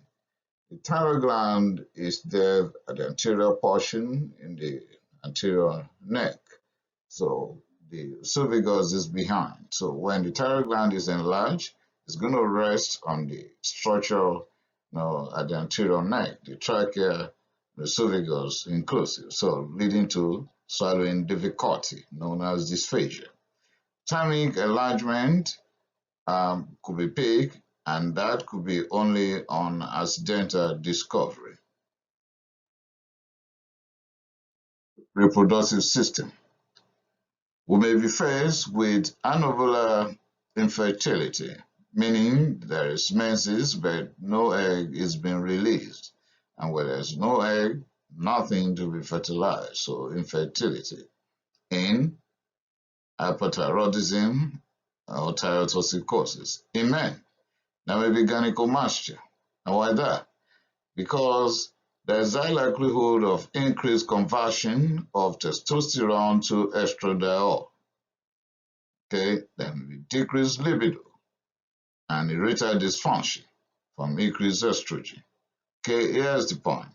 The thyroid gland is there at the anterior portion in the anterior neck. So the esophagus is behind. So when the thyroid gland is enlarged, it's going to rest on the structure at the anterior neck, the trachea, the esophagus inclusive, so leading to swallowing difficulty, known as dysphagia. Thymic enlargement could be big, and that could be only on accidental discovery. Reproductive system. We may be faced with anovullar infertility, meaning there is menses but no egg is being released. And where there's no egg, nothing to be fertilized, so infertility. In hyperthyroidism or thyrotoxicosis. In men, there may be gynecomastia. And why that? Because there's a likelihood of increased conversion of testosterone to estradiol. Okay, there may be decreased libido and erectile dysfunction from increased estrogen. Okay, here's the point.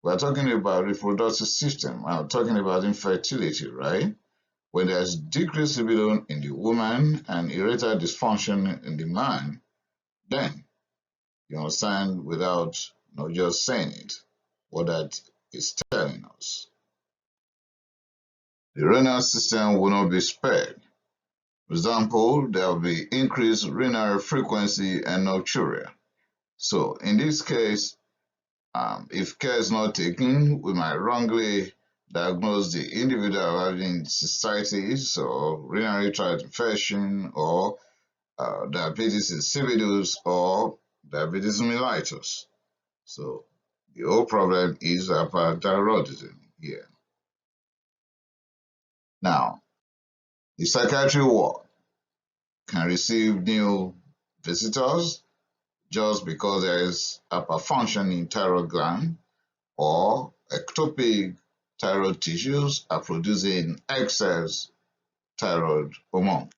We're talking about reproductive system. I'm talking about infertility, right? When there's decreased libido in the woman and erectile dysfunction in the man, then you understand without just saying it, what that is telling us. The renal system will not be spared. For example, there will be increased renal frequency and nocturia. So in this case, if care is not taken, we might wrongly diagnose the individual having cystitis or urinary tract infection or diabetes insipidus or diabetes mellitus. So the whole problem is hyperthyroidism here. Now, the psychiatry ward can receive new visitors just because there is hyperfunction in thyroid gland or ectopic thyroid tissues are producing excess thyroid hormone.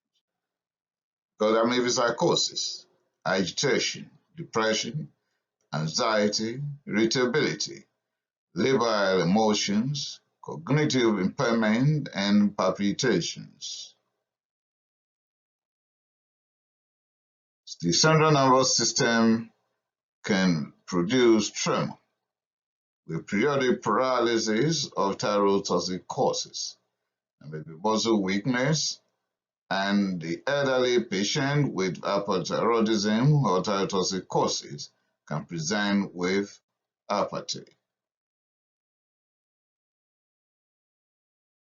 Because there may be psychosis, agitation, depression, anxiety, irritability, labile emotions, cognitive impairment, and palpitations. The central nervous system can produce tremor with periodic paralysis of thyrotoxicosis, and maybe muscle weakness, and the elderly patient with hyperthyroidism or thyrotoxicosis can present with apathy.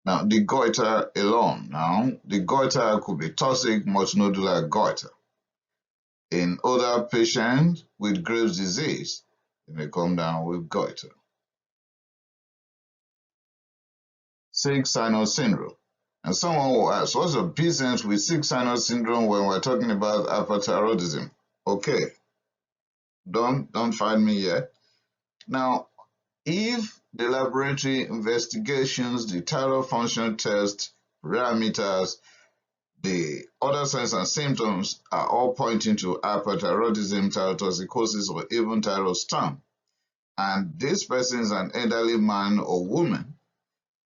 Now, the goiter alone. Now, the goiter could be toxic multinodular goiter. In older patients with Graves' disease, they may come down with goiter. Sick sinus syndrome. And someone will ask, what's the business with sick sinus syndrome when we're talking about hyperthyroidism? Okay, don't find me yet. Now, if the laboratory investigations, the thyroid function test parameters, the other signs and symptoms are all pointing to hyperthyroidism, thyrotoxicosis, or even thyroid, and this person is an elderly man or woman,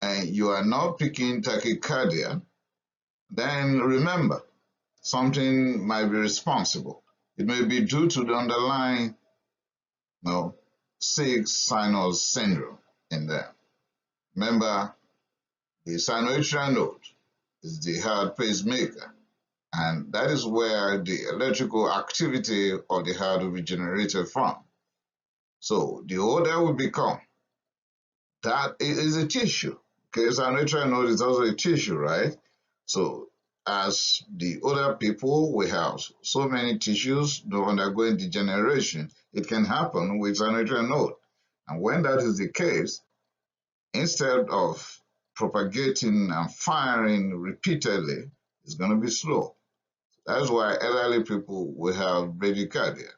and you are not picking tachycardia, then remember, something might be responsible. It may be due to the underlying sick sinus syndrome in there. Remember, the sinoatrial node is the heart pacemaker, and that is where the electrical activity of the heart will be generated from. So the older we become, that is a tissue. Okay, sinoatrial node is also a tissue, right? So as the older people, we have so many tissues undergoing degeneration. It can happen with sinoatrial node. And when that is the case, instead of propagating and firing repeatedly, it's going to be slow. That's why elderly people will have bradycardia.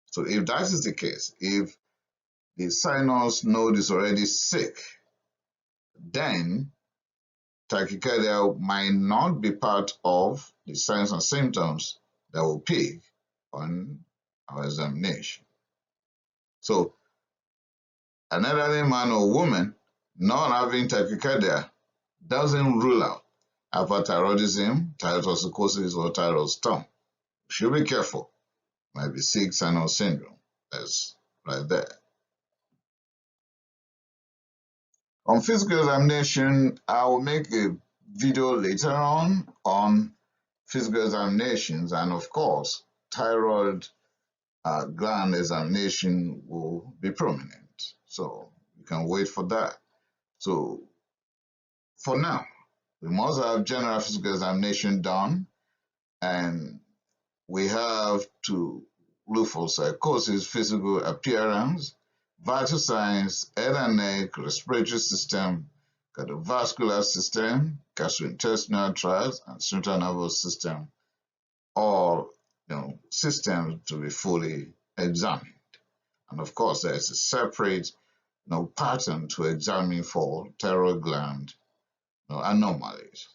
So if that is the case, if the sinus node is already sick, then tachycardia might not be part of the signs and symptoms that will peak on our examination. So an elderly man or woman not having tachycardia doesn't rule out hyperthyroidism, thyrotoxicosis, or thyroid storm. Should be careful. Might be sick sinus syndrome. That's right there. On physical examination, I will make a video later on physical examinations, and of course, thyroid gland examination will be prominent. So you can wait for that. So for now, we must have general physical examination done, and we have to look for psychosis, physical appearance, vital signs, head and neck, respiratory system, cardiovascular system, gastrointestinal tract, and central nervous system, all systems to be fully examined. And of course, there is a separate pattern to examine for thyroid gland anomalies.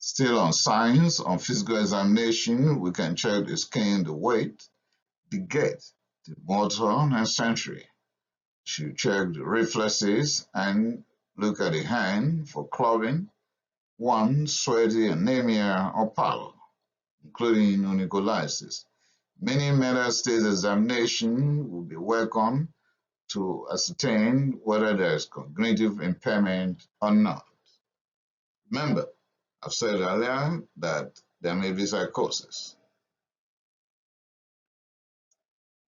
Still on signs, on physical examination, we can check the skin, the weight, the gait, the motor and sensory. Should check the reflexes and look at the hand for clubbing, sweaty, anemia, or pallor, including onycholysis. Many mental state examination will be welcome to ascertain whether there is cognitive impairment or not. Remember, I've said earlier that there may be psychosis.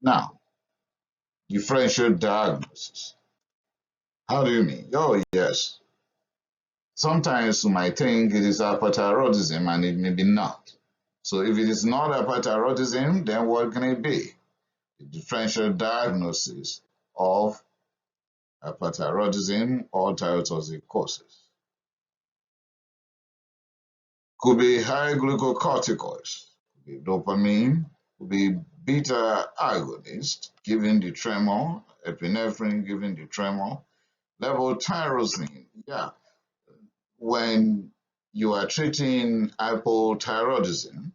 Now, differential diagnosis. How do you mean? Oh, yes. Sometimes you might think it is hyperthyroidism and it may be not. So if it is not hyperthyroidism, then what can it be? The differential diagnosis of hyperthyroidism or thyrotoxicosis. Could be high glucocorticoids, could be dopamine, could be beta agonist, giving the tremor, epinephrine giving the tremor, levothyroxine. Yeah, when you are treating hypothyroidism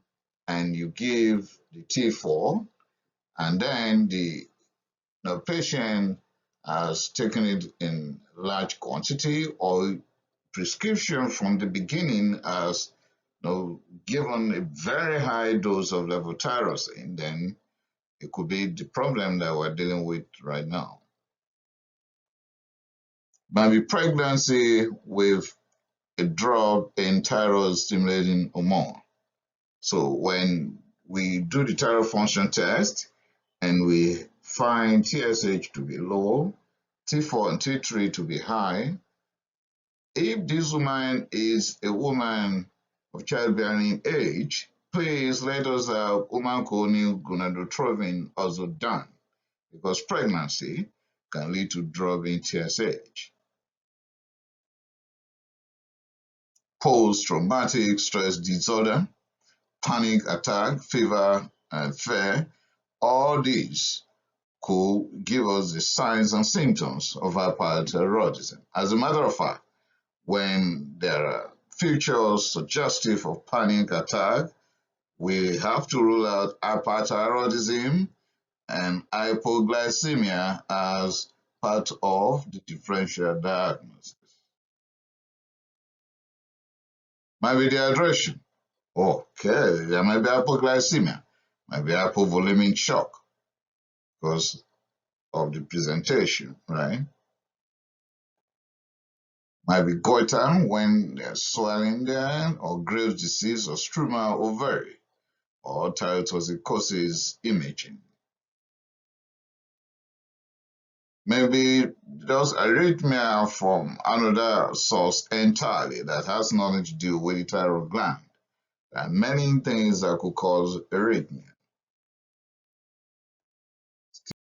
and you give the T4 and then the patient has taken it in large quantity or prescription from the beginning as given a very high dose of levothyroxine, then it could be the problem that we're dealing with right now. Maybe pregnancy with a drop in thyroid stimulating hormone. So when we do the thyroid function test and we find TSH to be low, T4 and T3 to be high, if this woman is a woman of childbearing age, please let us have woman choline gonadotropin also done, because pregnancy can lead to drop in TSH. Post-traumatic stress disorder, panic attack, fever, and fear, all these could give us the signs and symptoms of hyperthyroidism. As a matter of fact, when there are features suggestive of panic attack, we have to rule out hyperthyroidism and hypoglycemia as part of the differential diagnosis. Might be dehydration. Okay, there might be hypoglycemia, might be hypovolemic shock because of the presentation, right? Might be goiter when there's swelling there, or Graves' disease or Struma ovary, or thyrotoxicosis imaging. Maybe just arrhythmia from another source entirely that has nothing to do with the thyroid gland. There are many things that could cause arrhythmia.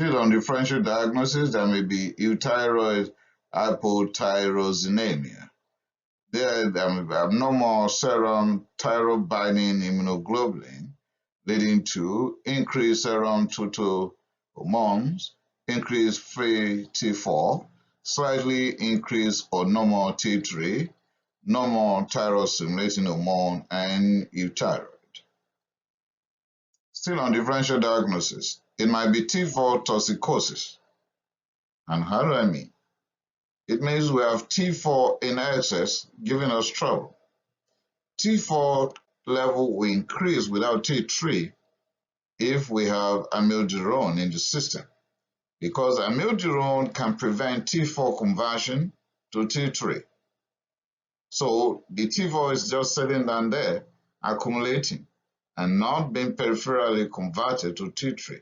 Still on differential diagnosis, there may be euthyroid hypothyroidism. There may be abnormal serum thyroid binding immunoglobulin, leading to increased serum total hormones, increased free T4, slightly increased or normal T3, normal thyroid stimulating hormone, and euthyroid. Still on differential diagnosis, it might be T4 toxicosis. And how do I mean? It means we have T4 in excess giving us trouble. T4 level will increase without T3 if we have amiodarone in the system, because amiodarone can prevent T4 conversion to T3. So the T4 is just sitting down there, accumulating, and not being peripherally converted to T3.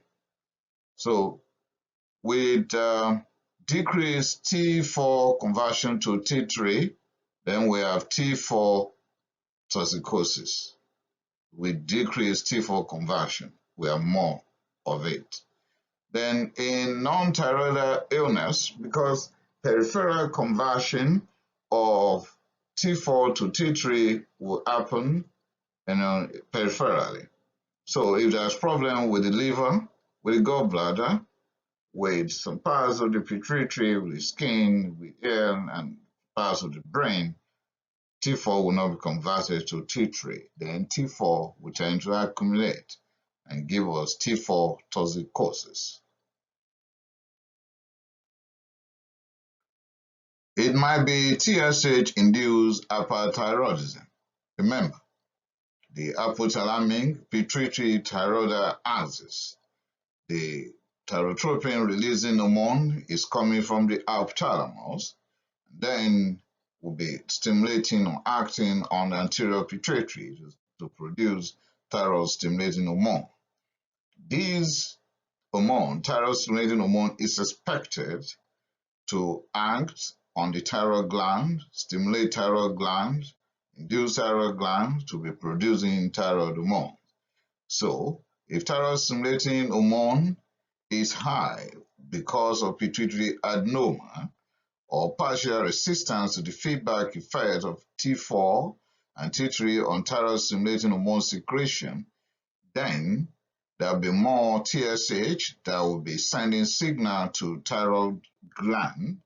So with decreased T4 conversion to T3, then we have T4 toxicosis. With decreased T4 conversion, we have more of it. Then in non-thyroid illness, because peripheral conversion of T4 to T3 will happen peripherally. So if there's problem with the liver, with the gallbladder, with some parts of the pituitary, with the skin, with ear, and parts of the brain, T4 will not be converted to T3. Then T4 will tend to accumulate and give us T4 toxicosis. It might be TSH-induced hyperthyroidism. Remember, the hypothalamic pituitary thyroid axis, the thyrotropin-releasing hormone is coming from the hypothalamus, then will be stimulating or acting on the anterior pituitary to produce thyroid-stimulating hormone. This hormone, thyroid-stimulating hormone, is expected to act on the thyroid gland, stimulate thyroid gland, induce thyroid gland to be producing thyroid hormone. So, if thyroid-stimulating hormone is high because of pituitary adenoma or partial resistance to the feedback effect of T4 and T3 on thyroid-stimulating hormone secretion, then there will be more TSH that will be sending signal to thyroid gland,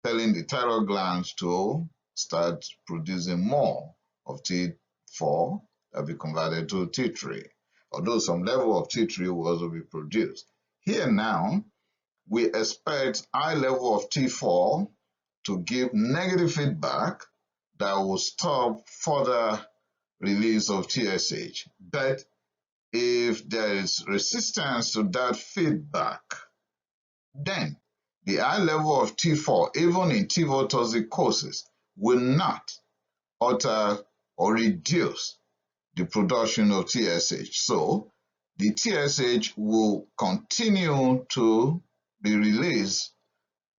telling the thyroid gland to start producing more of T4 that will be converted to T3, although some level of T3 will also be produced. Here now, we expect high level of T4 to give negative feedback that will stop further release of TSH. But if there is resistance to that feedback, then the high level of T4, even in T4 toxicosis, will not alter or reduce the production of TSH. So the TSH will continue to be released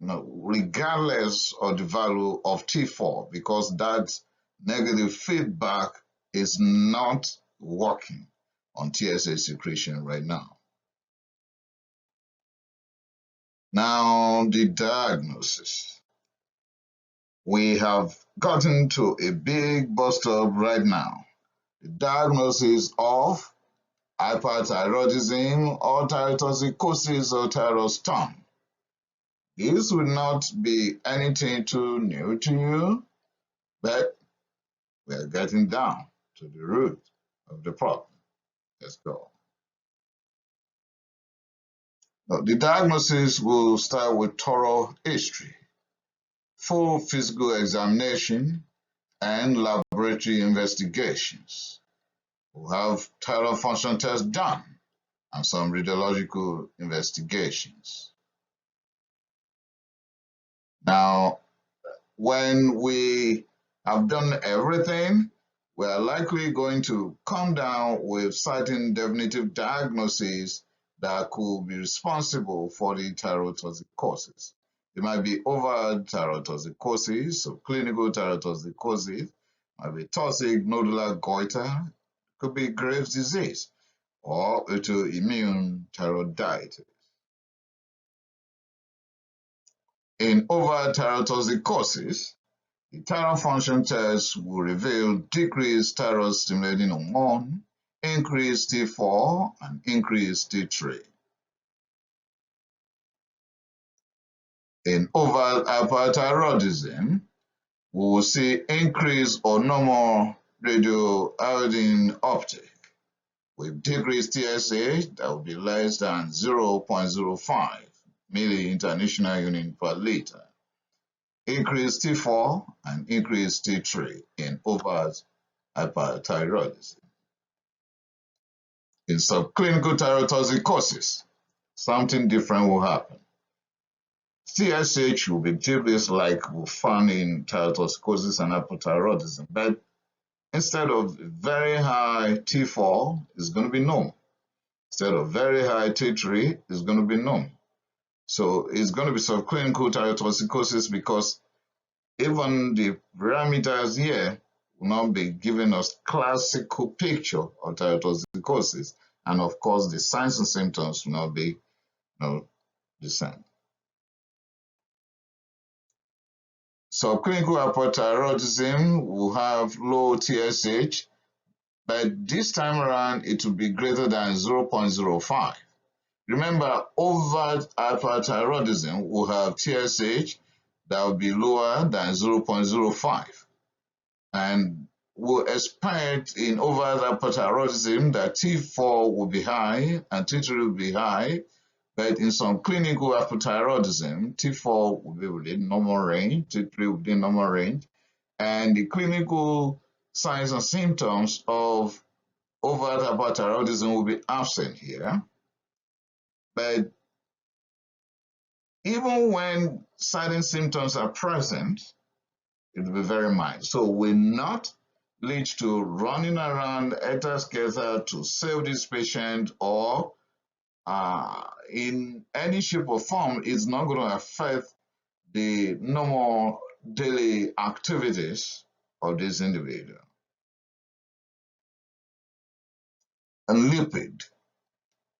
regardless of the value of T4, because that negative feedback is not working on TSH secretion right now. Now, the diagnosis. We have gotten to a big bus stop right now. The diagnosis of hyperthyroidism or thyrotoxicosis or thyroid. This will not be anything too new to you, but we are getting down to the root of the problem. Let's go. Now, the diagnosis will start with thorough history, full physical examination, and laboratory investigations. We'll have thyroid function tests done and some radiological investigations. Now, when we have done everything, we are likely going to come down with certain definitive diagnoses that could be responsible for the thyrotoxicosis. It might be overt thyrotoxicosis, so clinical thyrotoxicosis, might be toxic nodular goiter, could be Graves' disease, or autoimmune thyroiditis. In ovaries, the thyroid function test will reveal decreased thyroid stimulating hormone, increased T4, and increased T3. In oval hyperthyroidism, we will see increased or normal radioiodine uptake with decreased TSH that will be less than 0.05 milli-international unit per liter, increased T4 and increased T3 in overt hyperthyroidism. In subclinical thyrotoxicosis, something different will happen. TSH will be decreased like we found in thyrotoxicosis and hypothyroidism, but instead of very high T4, it's going to be normal. Instead of very high T3, it's going to be normal. So it's going to be subclinical thyrotoxicosis because even the parameters here will not be giving us classical picture of thyrotoxicosis, and of course the signs and symptoms will not be the same. Subclinical hypothyroidism will have low TSH, but this time around it will be greater than 0.05. Remember, overt hyperthyroidism will have TSH that will be lower than 0.05. And we'll expect in overt hyperthyroidism that T4 will be high and T3 will be high, but in some clinical hypothyroidism, T4 will be within normal range, T3 within normal range, and the clinical signs and symptoms of overt hyperthyroidism will be absent here. But even when certain symptoms are present, it will be very mild. So will not lead to running around helter-skelter to save this patient, or in any shape or form, it's not going to affect the normal daily activities of this individual. And lipid.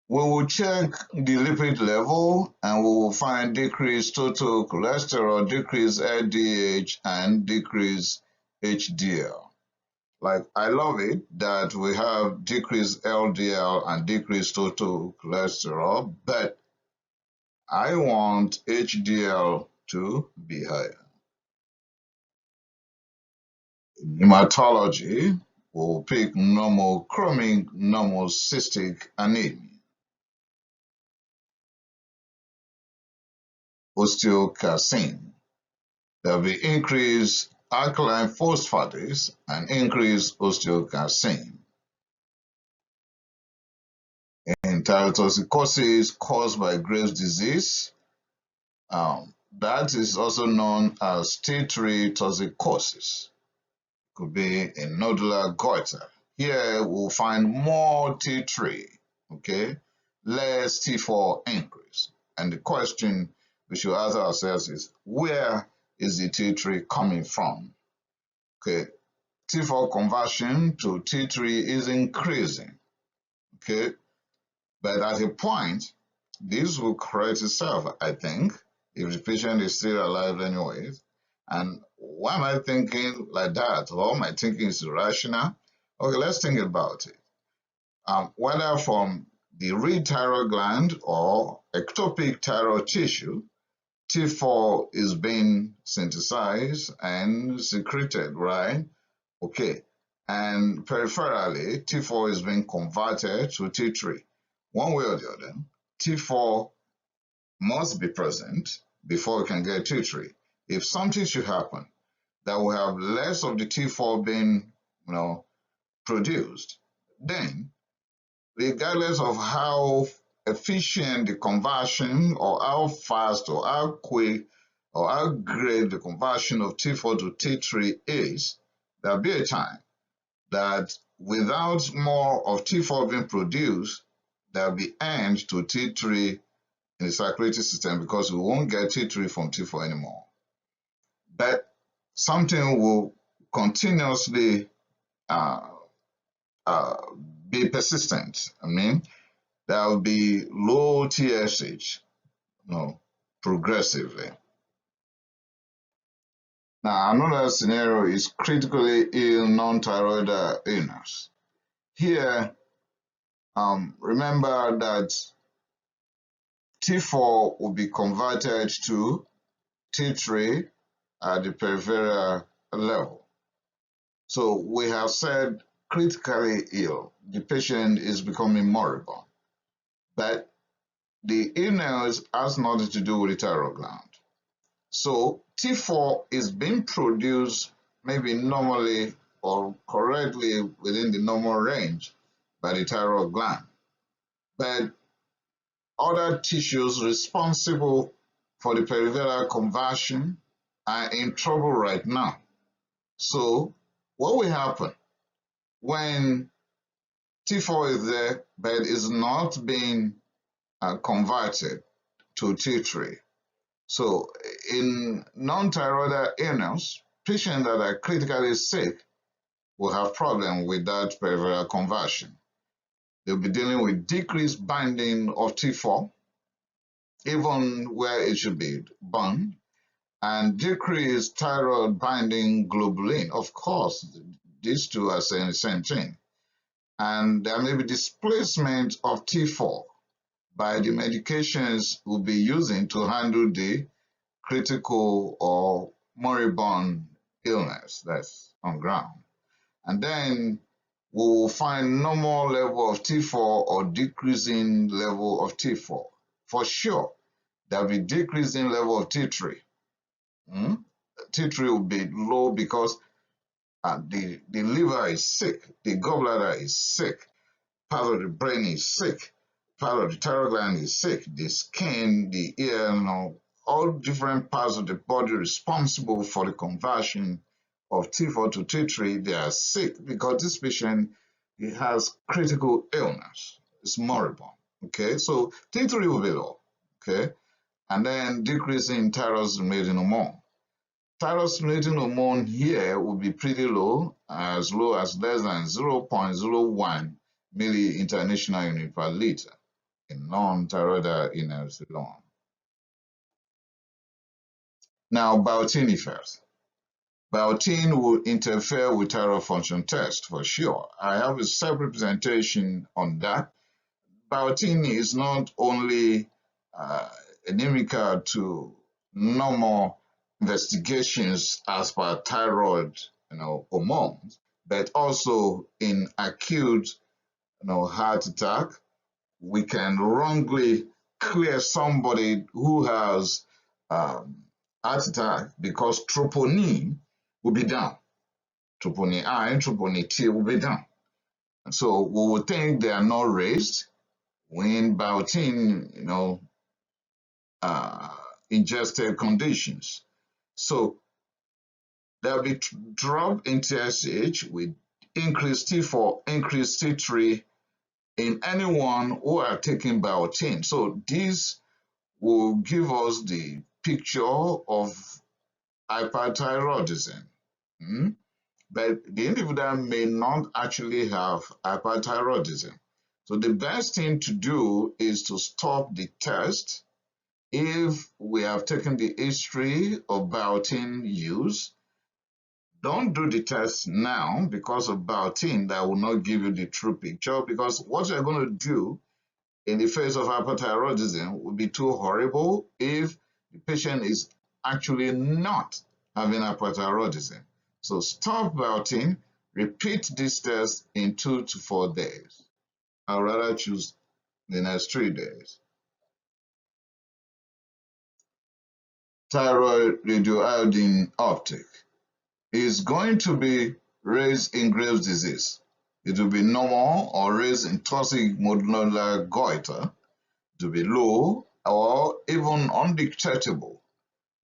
We will check the lipid level and we will find decreased total cholesterol, decreased LDH, and decreased HDL. Like, I love it that we have decreased LDL and decreased total cholesterol, but I want HDL to be higher. In hematology, we'll pick normochromic normocystic anemia. Osteocalcine. There will be increased alkaline phosphatase and increased osteocalcine. In thyrotoxicosis caused by Graves' disease, that is also known as T3 toxicosis. Could be a nodular goiter. Here we'll find more T3, okay, less T4 increase. And the question we should ask ourselves is, where is the T3 coming from? Okay, T4 conversion to T3 is increasing, okay, but at a point, this will correct itself, I think, if the patient is still alive anyways. And why am I thinking like that? Or my thinking is irrational? Okay, let's think about it. Whether from the real thyroid gland or ectopic thyroid tissue, T4 is being synthesized and secreted, right? Okay, and peripherally, T4 is being converted to T3. One way or the other, T4 must be present before we can get T3. If something should happen that will have less of the T4 being, produced, then regardless of how efficient the conversion or how fast or how quick or how great the conversion of T4 to T3 is, there'll be a time that without more of T4 being produced, there'll be end to T3 in the circulatory system because we won't get T3 from T4 anymore. But something will continuously be persistent. I mean, there will be low TSH, progressively. Now, another scenario is critically ill non-thyroid illness. Here, remember that T4 will be converted to T3 at the peripheral level. So we have said critically ill, the patient is becoming moribund, but the illness has nothing to do with the thyroid gland. So T4 is being produced maybe normally or correctly within the normal range by the thyroid gland, but other tissues responsible for the peripheral conversion are in trouble right now. So what will happen when T4 is there but is not being converted to T3? So in non-thyroid illness, patients that are critically sick will have problem with that peripheral conversion. They'll be dealing with decreased binding of T4, even where it should be bound, and decreased thyroid binding globulin. Of course, these two are saying the same thing. And there may be displacement of T4 by the medications we'll be using to handle the critical or moribund illness that's on ground. And then we will find normal level of T4 or decreasing level of T4. For sure, there will be decreasing level of T3. T3 will be low because the liver is sick, the gallbladder is sick, part of the brain is sick, part of the thyroid gland is sick, the skin, the ear, all different parts of the body responsible for the conversion of T4 to T3, they are sick because this patient, he has critical illness. It's moribund. Okay, so T3 will be low. Okay, and then decreasing thyroid-stimulating hormone. Thyroid-stimulating hormone here will be pretty low as less than 0.01 milli-international unit per liter in non-thyroid illness alone. Now, biotin effects. Biotin will interfere with thyroid function test for sure. I have a separate presentation on that. Biotin is not only inimical to normal investigations as per thyroid hormones, but also in acute heart attack, we can wrongly clear somebody who has heart attack because troponin will be down. Troponin I and troponin T will be down. And so we will think they are not raised when biotin, ingested conditions. So there'll be drop in TSH with increased T4, increased T3 in anyone who are taking biotin. So this will give us the picture of hyperthyroidism. But the individual may not actually have hyperthyroidism. So the best thing to do is to stop the test if we have taken the history of biotin use. Don't do the test now because of biotin. That will not give you the true picture, because what you're going to do in the face of hypothyroidism would be too horrible if the patient is actually not having hypothyroidism. So stop biotin, repeat this test in 2 to 4 days. I'd rather choose the next 3 days. Thyroid radioiodine uptake is going to be raised in Graves' disease. It will be normal or raised in toxic molecular goiter, to be low or even undetectable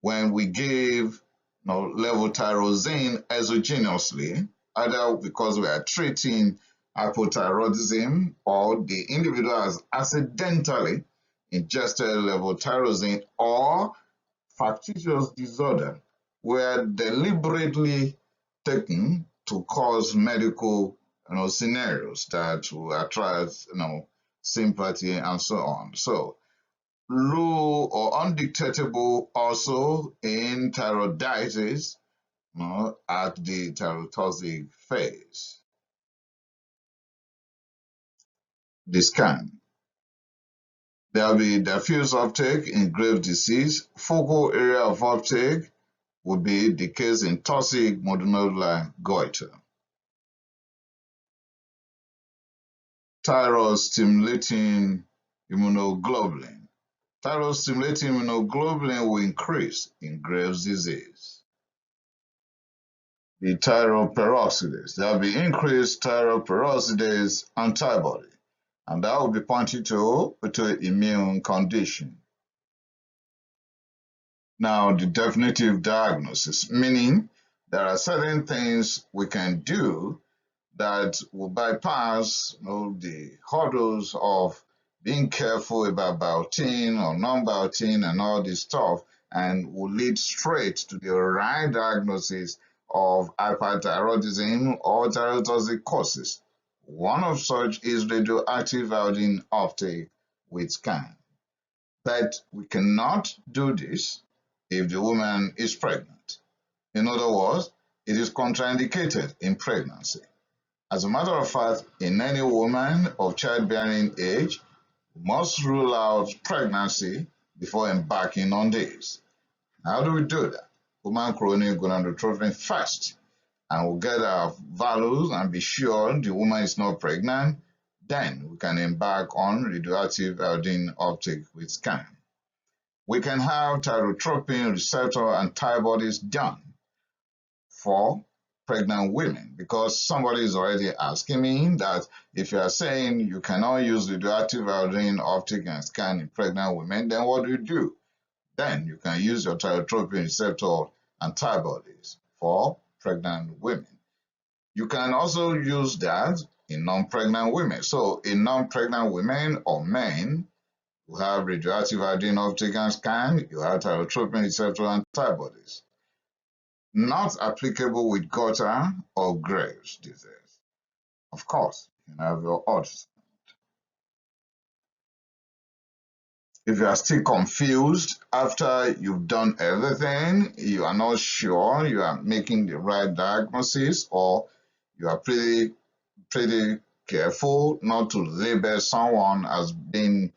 when we give levothyroxine exogenously, either because we are treating hypothyroidism or the individual has accidentally ingested levothyroxine, or factitious disorder were deliberately taken to cause medical scenarios that will attract sympathy and so on. So low or undetectable also in thyroiditis at the thyrotoxic phase. The scan. There will be diffuse uptake in Graves' disease. Focal area of uptake would be the case in toxic mononuclear goiter. Thyroid-stimulating immunoglobulin. Thyroid-stimulating immunoglobulin will increase in Graves' disease. The thyroid peroxidase. There will be increased thyroid peroxidase antibody, and that will be pointing to immune condition. Now, the definitive diagnosis, meaning there are certain things we can do that will bypass the hurdles of being careful about biotin or non-biotin and all this stuff, and will lead straight to the right diagnosis of hyperthyroidism or thyrotoxicosis. One of such is radioactive iodine uptake with scan. But we cannot do this if the woman is pregnant. In other words, it is contraindicated in pregnancy. As a matter of fact, in any woman of childbearing age, we must rule out pregnancy before embarking on this. How do we do that? Woman chorionic gonadotropin first, and we'll get our values and be sure the woman is not pregnant. Then we can embark on radioactive iodine uptake with scan. We can have thyrotropin receptor antibodies done for pregnant women, because somebody is already asking me that if you are saying you cannot use radioactive iodine uptake and scan in pregnant women, then what do you do? Then you can use your thyrotropin receptor antibodies for pregnant women. You can also use that in non-pregnant women. So in non-pregnant women or men who have radioactive iodine uptake and scan, you have thyrotropin receptor antibodies. Not applicable with goiter or Graves' disease. Of course, you can have your odds. If you are still confused after you've done everything, you are not sure you are making the right diagnosis, or you are pretty careful not to label someone as being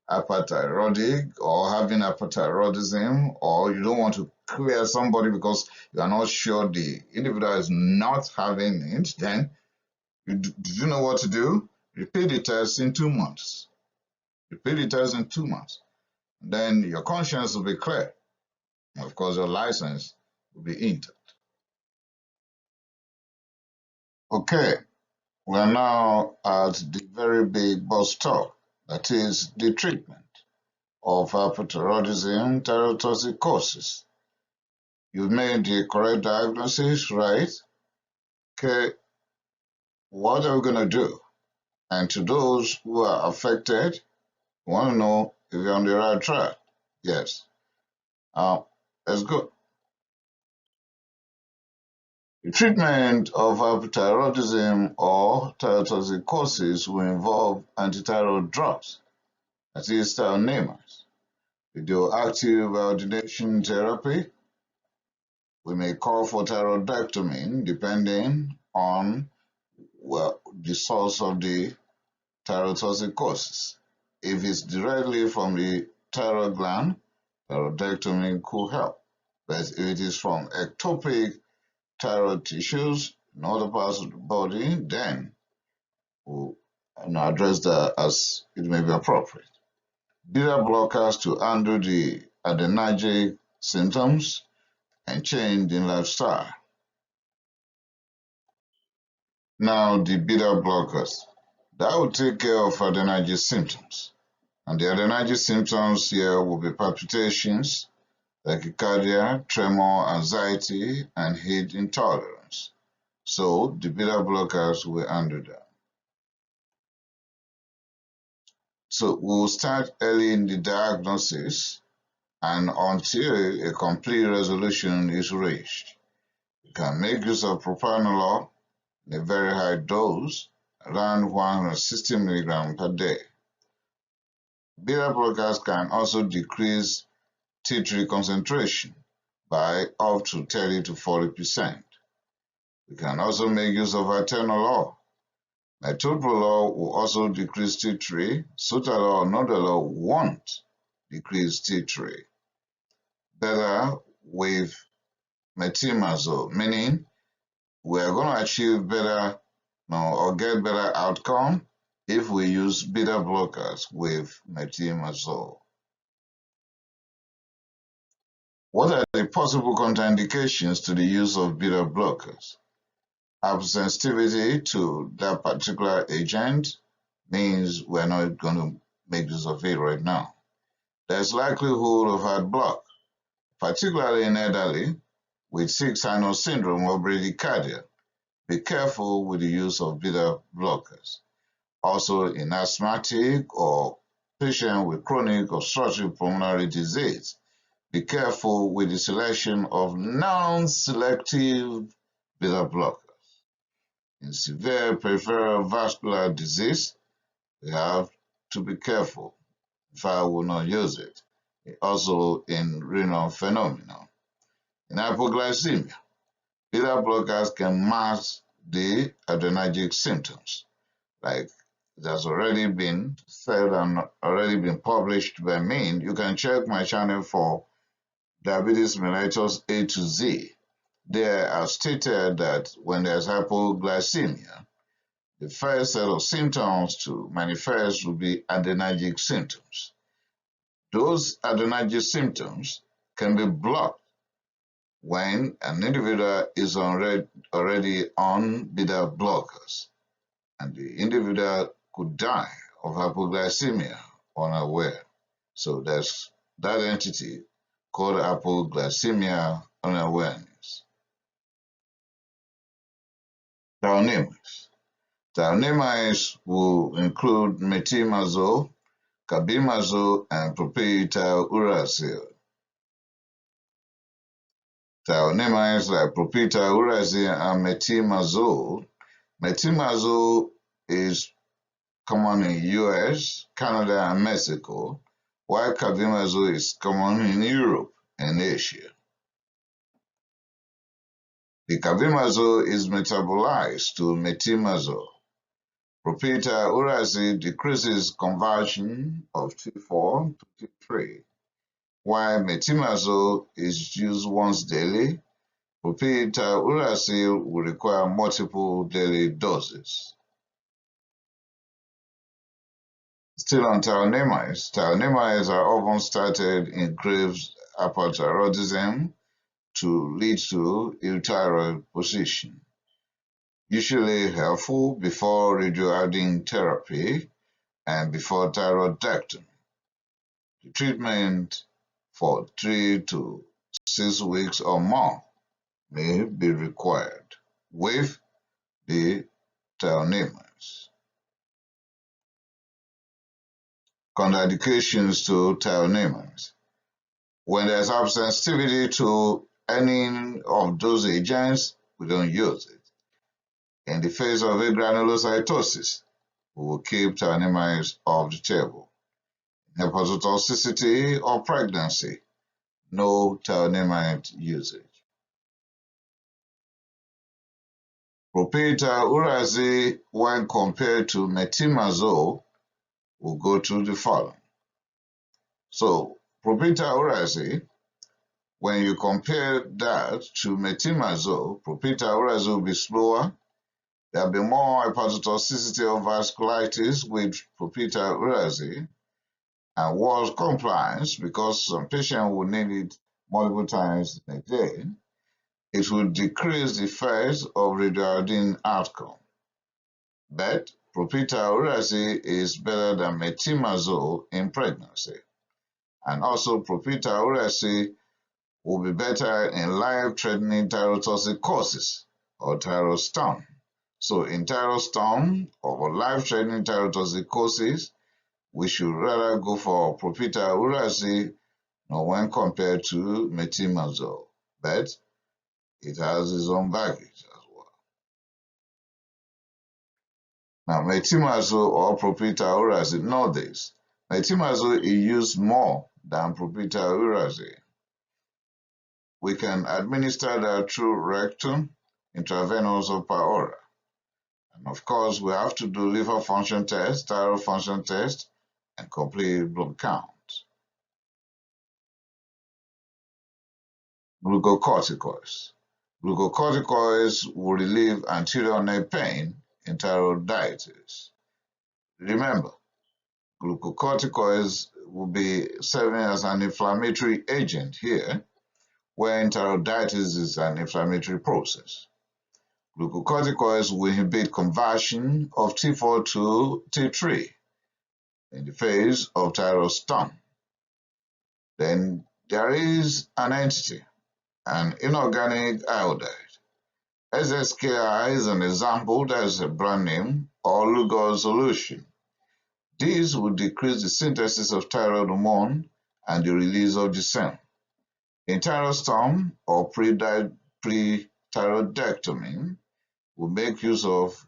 hyperthyroidic or having hypothyroidism, or you don't want to clear somebody because you are not sure the individual is not having it, then do you know what to do? Repeat the test in 2 months. Repeat the test in 2 months. Then your conscience will be clear. And of course, your license will be intact. Okay, we are now at the very big bus stop, that is the treatment of hyperthyroidism thyrotoxicosis. You made the correct diagnosis, right? Okay, what are we going to do? And to those who are affected, we want to know if you're on the right track. Yes. Let's go. The treatment of hyperthyroidism or thyrotoxicosis will involve antithyroid drugs, that is, thionymus, radioactive iodination therapy. We may call for thyroidectomy depending on the source of the thyrotoxicosis. If it's directly from the thyroid gland, thyroidectomy could help. But if it is from ectopic thyroid tissues in other parts of the body, then we'll address that as it may be appropriate. Beta blockers to handle the adrenergic symptoms and change in lifestyle. Now, the beta blockers, that will take care of adrenergic symptoms. And the adrenergic symptoms here will be palpitations, tachycardia, tremor, anxiety, and heat intolerance. So the beta blockers will handle that. So we'll start early in the diagnosis and until a complete resolution is reached. You can make use of propranolol in a very high dose, around 160 mg per day. Beta blockers can also decrease T3 concentration by up to 30 to 40%. We can also make use of atenolol. Metoprolol will also decrease T3. Sotalol and Nodalol won't decrease T3. Better with metimazole, meaning we are going to achieve better or get better outcome if we use beta blockers with metimazole. What are the possible contraindications to the use of beta blockers? Hypersensitivity to that particular agent means we're not going to make use of it right now. There's likelihood of heart block, particularly in elderly with sick sinus syndrome or bradycardia. Be careful with the use of beta blockers. Also in asthmatic or patient with chronic obstructive pulmonary disease, be careful with the selection of non-selective beta blockers. In severe peripheral vascular disease, we have to be careful. In fact, I will not use it. Also in renal phenomena. In hypoglycemia, beta blockers can mask the adrenergic symptoms, like it has already been said and already been published by me. You can check my channel for diabetes mellitus A to Z. There I stated that when there's hypoglycemia, the first set of symptoms to manifest will be adrenergic symptoms. Those adrenergic symptoms can be blocked when an individual is already on beta blockers, and the individual could die of hypoglycemia unaware. So there's that entity called hypoglycemia unawareness. Thyrotropin-Releasing. Thyrotropin-Releasing will include metimazole, carbimazole, and propyltyruracil. Thyrotropin-Releasing like propyltyruracil and metimazole. Metimazole is common in US, Canada, and Mexico, while carbimazole is common in Europe and Asia. The carbimazole is metabolized to metimazole. Propyltyruracil decreases conversion of T4 to T3, while metimazole is used once daily. Propyltyruracil will require multiple daily doses. Still on thyrotropin-Releasing, thyrotropin-Releasing are often started in Graves' hyperthyroidism to lead to euthyroid position, usually helpful before radioiodine therapy and before thyroidectomy. The treatment for 3 to 6 weeks or more may be required with the thyrotropin-Releasing. Contraindications to thyrotropin-Releasing. When there's hypersensitivity to any of those agents, we don't use it. In the face of agranulocytosis, we will keep thyrotropin-Releasing off the table. Hepatotoxicity or pregnancy, no thyrotropin-Releasing usage. Propyltyruracil, when compared to metimazole, will go to the following. So, propyltyruracil, when you compare that to metimazole, propyltyruracil will be slower. There will be more hepatotoxicity or vasculitis with propyltyruracil, and worse compliance because some patients will need it multiple times in a day. It will decrease the effects of radioiodine outcome. But propyltyruracil is better than metimazole in pregnancy. And also propyltyruracil will be better in life-threatening thyrotoxicosis or thyrostorm. So in thyrostorm or life-threatening thyrotoxicosis, we should rather go for propyltyruracil when compared to metimazole, but it has its own baggage as well. Now, metimazole or propyltyruracil, know this. Metimazole is used more than propyltyruracil. we can administer that through rectum, intravenous, or per oral. And of course, we have to do liver function test, thyroid function test, and complete blood count. Glucocorticoids. Glucocorticoids will relieve anterior neck pain in thyroiditis. Remember, glucocorticoids will be serving as an inflammatory agent here, where thyroiditis is an inflammatory process. Glucocorticoids will inhibit conversion of T4 to T3 in the phase of thyroid storm. Then there is an entity, an inorganic iodide. SSKI is an example that is a brand name or Lugol solution. This will decrease the synthesis of thyroid hormone and the release of the same. In thyroid storm or pre-thyroidectomy, we make use of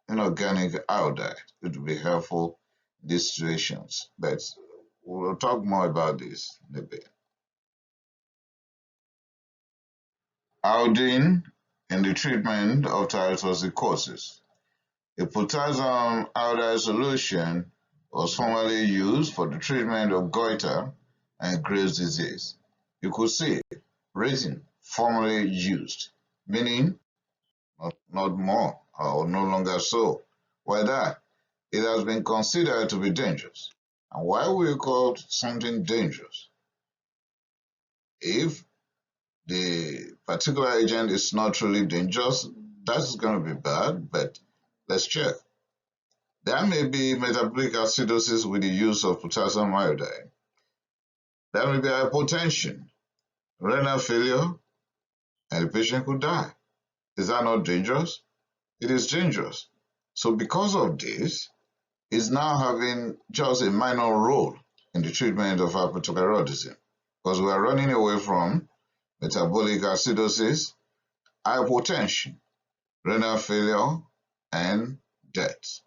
inorganic iodide. It will be helpful in these situations, but we'll talk more about this in a bit. Iodine in the treatment of thyrotoxicosis. A potassium iodide solution was formerly used for the treatment of goiter and Graves' disease. You could see rating formerly used, meaning not more or no longer so. Why that? It has been considered to be dangerous. And why will you call something dangerous? If the particular agent is not truly dangerous, that's going to be bad, but let's check. There may be metabolic acidosis with the use of potassium iodide. There may be hypotension, renal failure, and the patient could die. Is that not dangerous? It is dangerous. So because of this, it's now having just a minor role in the treatment of hypothyroidism because we are running away from metabolic acidosis, hypotension, renal failure, and death.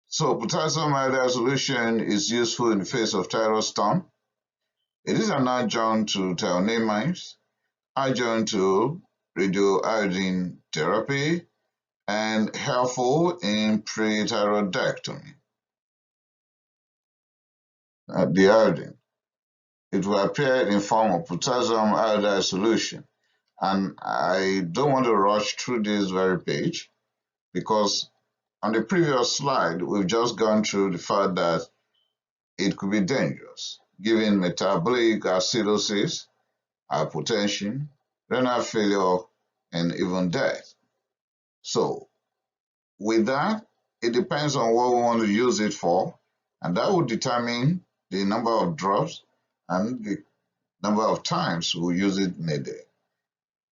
So potassium iodide solution is useful in the face of thyroid storm. It is an adjunct to thionamines, adjunct to radioiodine therapy, and helpful in pre-thyroidectomy. The iodine. It will appear in form of potassium iodide solution. And I don't want to rush through this very page because on the previous slide, we've just gone through the fact that it could be dangerous, given metabolic acidosis, hypotension, renal failure, and even death. So, with that, it depends on what we want to use it for, and that will determine the number of drops and the number of times we'll use it in a day.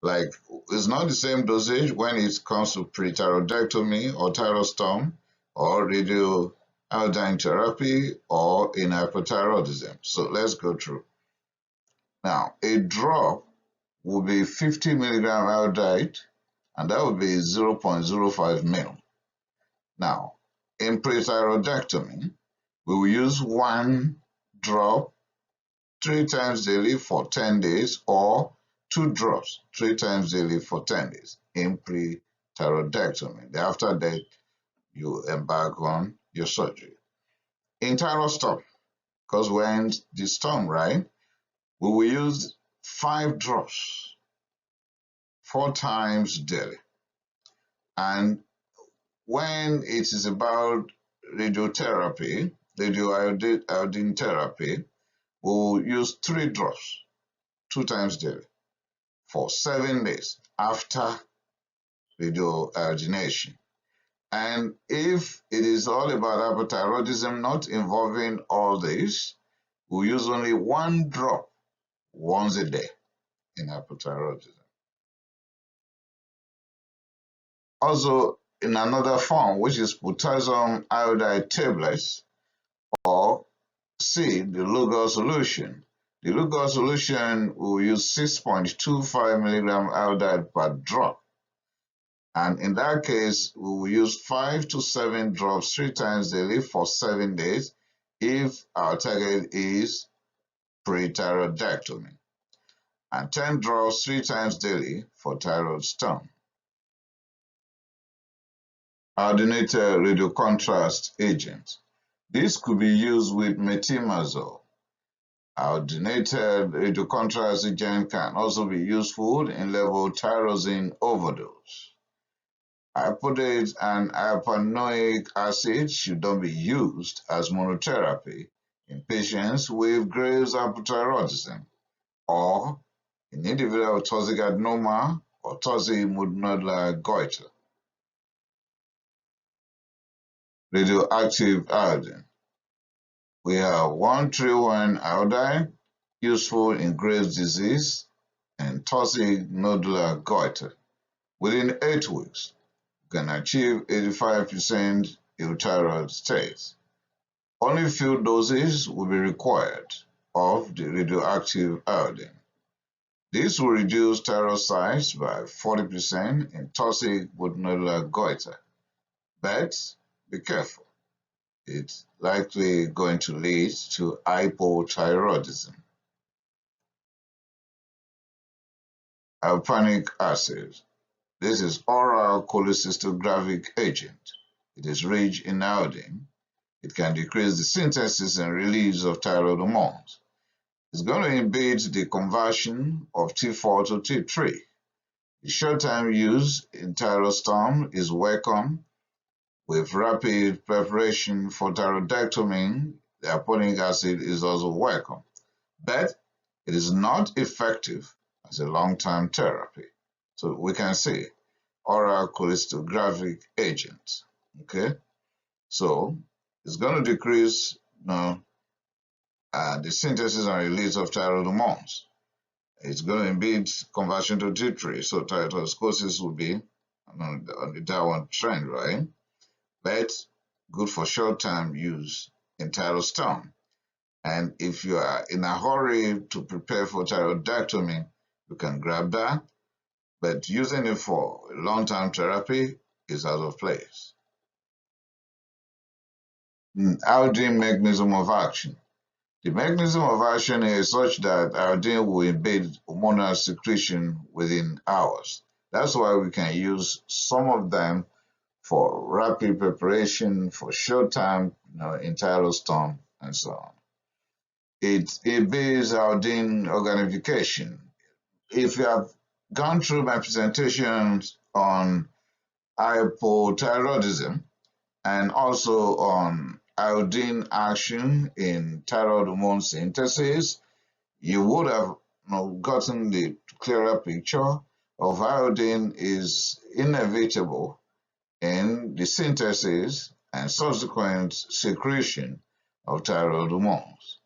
Like, it's not the same dosage when it comes to pre-thyroidectomy or thyroid storm or radioiodine therapy or in hyperthyroidism. So let's go through. Now, a drop will be 50 milligram iodide, and that would be 0.05 ml. Now, in pre-thyroidectomy, we will use 1 drop 3 times daily for 10 days or 2 drops 3 times daily for 10 days in pre-thyroidectomy. After that, you embark on your surgery. In thyroid storm, because we're in the storm, right, we will use 5 drops 4 times daily. And when it is about radiotherapy, radioiodine therapy, we'll use 3 drops 2 times daily for 7 days after radioiodination. And if it is all about hypothyroidism not involving all this, we'll use only 1 drop once a day in hypothyroidism. Also, in another form, which is potassium iodide tablets, or C, the Lugol solution. The Lugol solution will use 6.25 milligram iodide per drop. And in that case, we will use 5 to 7 drops 3 times daily for 7 days if our target is pre-thyroidectomy, and 10 drops 3 times daily for thyroid storm. Iodinated radiocontrast agent. This could be used with metimazole. Iodinated radiocontrast agent can also be useful in levotyrosine overdose. Iodate and hyaluronic acid should not be used as monotherapy in patients with Graves' hypothyroidism or in individuals with toxic adenoma or toxic multinodular goiter. Radioactive iodine. We have 131 iodine, useful in Graves' disease and toxic nodular goiter. Within 8 weeks, you can achieve 85% euthyroid state. Only few doses will be required of the radioactive iodine. This will reduce thyroid size by 40% in toxic multinodular goiter. But be careful, it's likely going to lead to hypothyroidism. Hyaluronic acid. This is oral cholecystographic agent. It is rich in iodine. It can decrease the synthesis and release of thyroid hormones. It's going to inhibit the conversion of T4 to T3. The short-time use in thyroid storm is welcome. With rapid preparation for thyroidectomy, the hyaluronic acid is also welcome, but it is not effective as a long-term therapy. So we can say oral cholecystographic agent. Okay, so it's going to decrease the synthesis and release of thyroid hormones. It's going to inhibit conversion to T3, so thyrotoxicosis will be on the downward trend, right? But good for short-term use in thyroid storm. And if you are in a hurry to prepare for thyroidectomy, you can grab that. But using it for long-term therapy is out of place. Iodine mechanism of action. The mechanism of action is such that iodine will invade hormonal secretion within hours. That's why we can use some of them for rapid preparation, for short time, in thyroid storm, and so on. It inhibits iodine organification. If you have gone through my presentations on hypothyroidism and also on iodine action in thyroid hormone synthesis, you would have gotten the clearer picture of iodine is inevitable in the synthesis and subsequent secretion of thyroid hormones.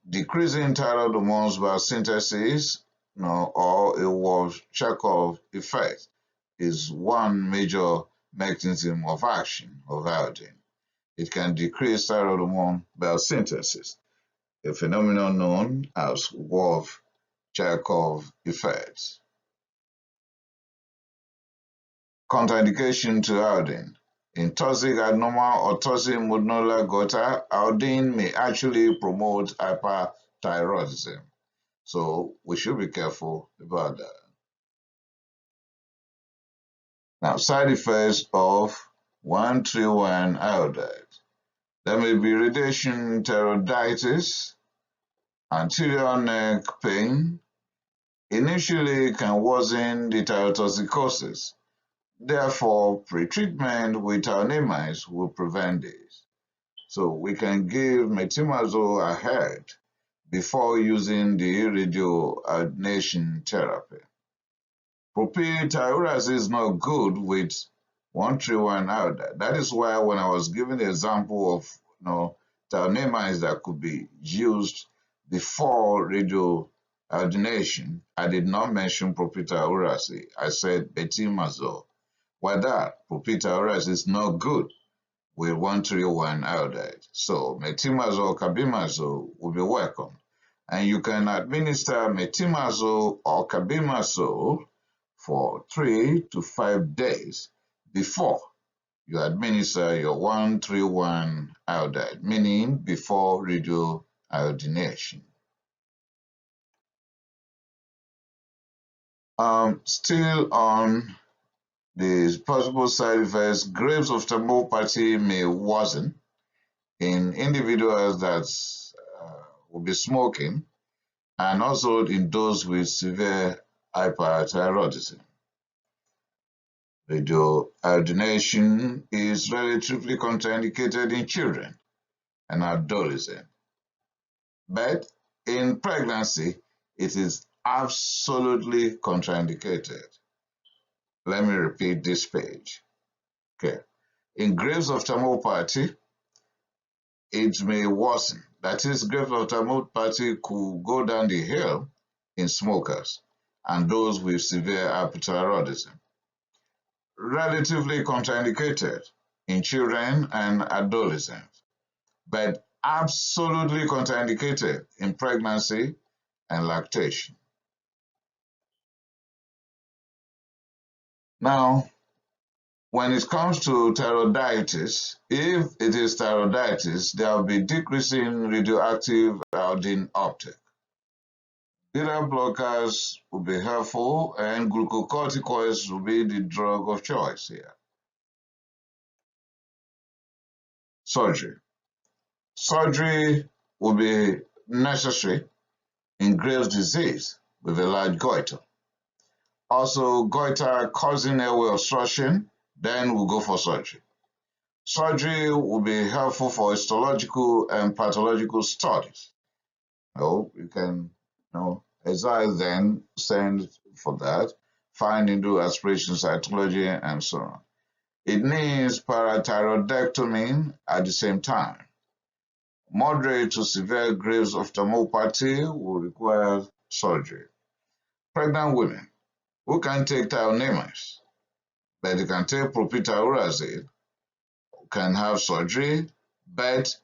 Decreasing thyroid hormones by synthesis or a Wolff-Chaikoff effect is one major mechanism of action of iodine. It can decrease thyroid hormone biosynthesis, a phenomenon known as Wolff-Chaikoff effect. Contraindication to iodine. In toxic adenoma or toxic multinodular goiter, iodine may actually promote hyperthyroidism. So we should be careful about that. Now, side effects of 131 iodide. There may be radiation thyroiditis, anterior neck pain. Initially, it can worsen the thyrotoxicosis. Therefore, pre-treatment with thionamides will prevent this. So we can give metimazole ahead before using the radioiodination therapy. Propylthiouracil is not good with 131 iodide. That is why when I was giving the example of thionamides that could be used before radioiodination, I did not mention propylthiouracil. I said metimazole. Why that? Propylthiouracil is not good with 131 iodide. So metimazole, carbimazole will be welcome. And you can administer metimazole or carbimazole for 3 to 5 days before you administer your 131 iodide, meaning before radioiodination. Still on the possible side effects, graves of thermopathy may worsen in individuals that will be smoking and also in those with severe hyperthyroidism. Radioiodination is relatively contraindicated in children and adolescents, but in pregnancy, it is absolutely contraindicated. Let me repeat this page. Okay. In graves of thermopathy, it may worsen. That is, graves of thermopathy could go down the hill in smokers and those with severe hypothyroidism. Relatively contraindicated in children and adolescents, but absolutely contraindicated in pregnancy and lactation. Now, when it comes to thyroiditis, if it is thyroiditis, there will be decreasing radioactive iodine uptake. Beta blockers will be helpful, and glucocorticoids will be the drug of choice here. Surgery. Surgery will be necessary in Graves' disease with a large goiter. Also, goiter causing airway obstruction, then we'll go for surgery. Surgery will be helpful for histological and pathological studies. You can, exercise then send for that, find into aspiration cytology and so on. It needs parathyroidectomy at the same time. Moderate to severe graves of thermopathy will require surgery. Pregnant women who can take Thionemas, but they can take propyltyrosine, can have surgery, but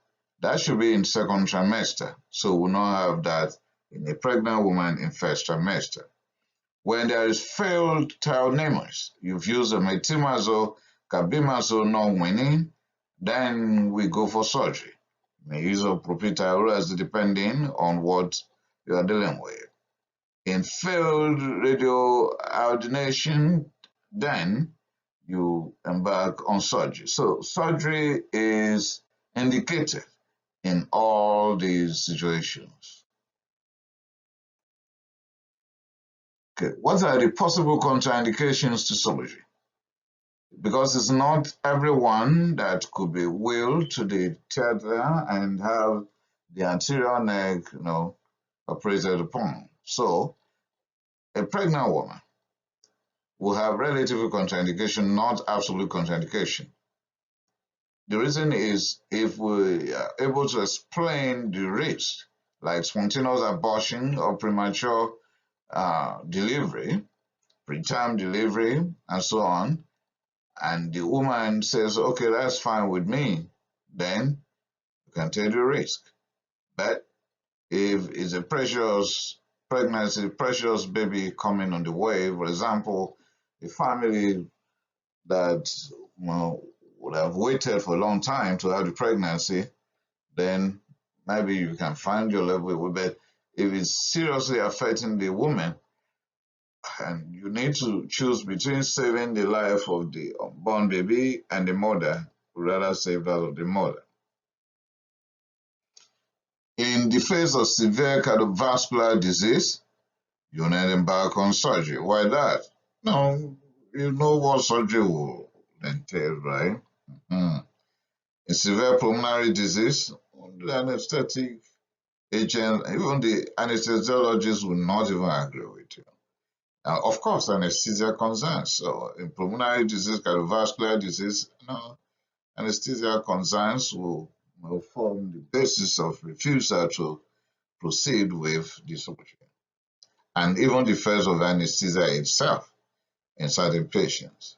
that should be in second trimester. So we'll not have that in a pregnant woman in first trimester. When there is failed Thionemas, you've used a metimazole, carbimazole not winning, then we go for surgery. You may use a propyltyrosine depending on what you are dealing with. In failed radioiodination, then you embark on surgery. So surgery is indicated in all these situations. Okay, what are the possible contraindications to surgery? Because it's not everyone that could be willed to the theater and have the anterior neck, operated upon. So a pregnant woman will have relative contraindication, not absolute contraindication. The reason is if we are able to explain the risk, like spontaneous abortion or premature delivery, preterm delivery, and so on, and the woman says, okay, that's fine with me, then you can take the risk. But if it's a precious pregnancy, precious baby coming on the way, for example, a family that would have waited for a long time to have the pregnancy, then maybe you can find your level. But if it's seriously affecting the woman, and you need to choose between saving the life of the unborn baby and the mother, rather save that of the mother. In the face of severe cardiovascular disease, you need embark on surgery. Why that? No, you know what surgery will entail, right? In severe pulmonary disease, the anesthetic agent, even the anesthesiologist will not even agree with you. Of course, anesthesia concerns. So in pulmonary disease, cardiovascular disease, anesthesia concerns will form the basis of refusal to proceed with the surgery. And even the phase of anesthesia itself in certain patients.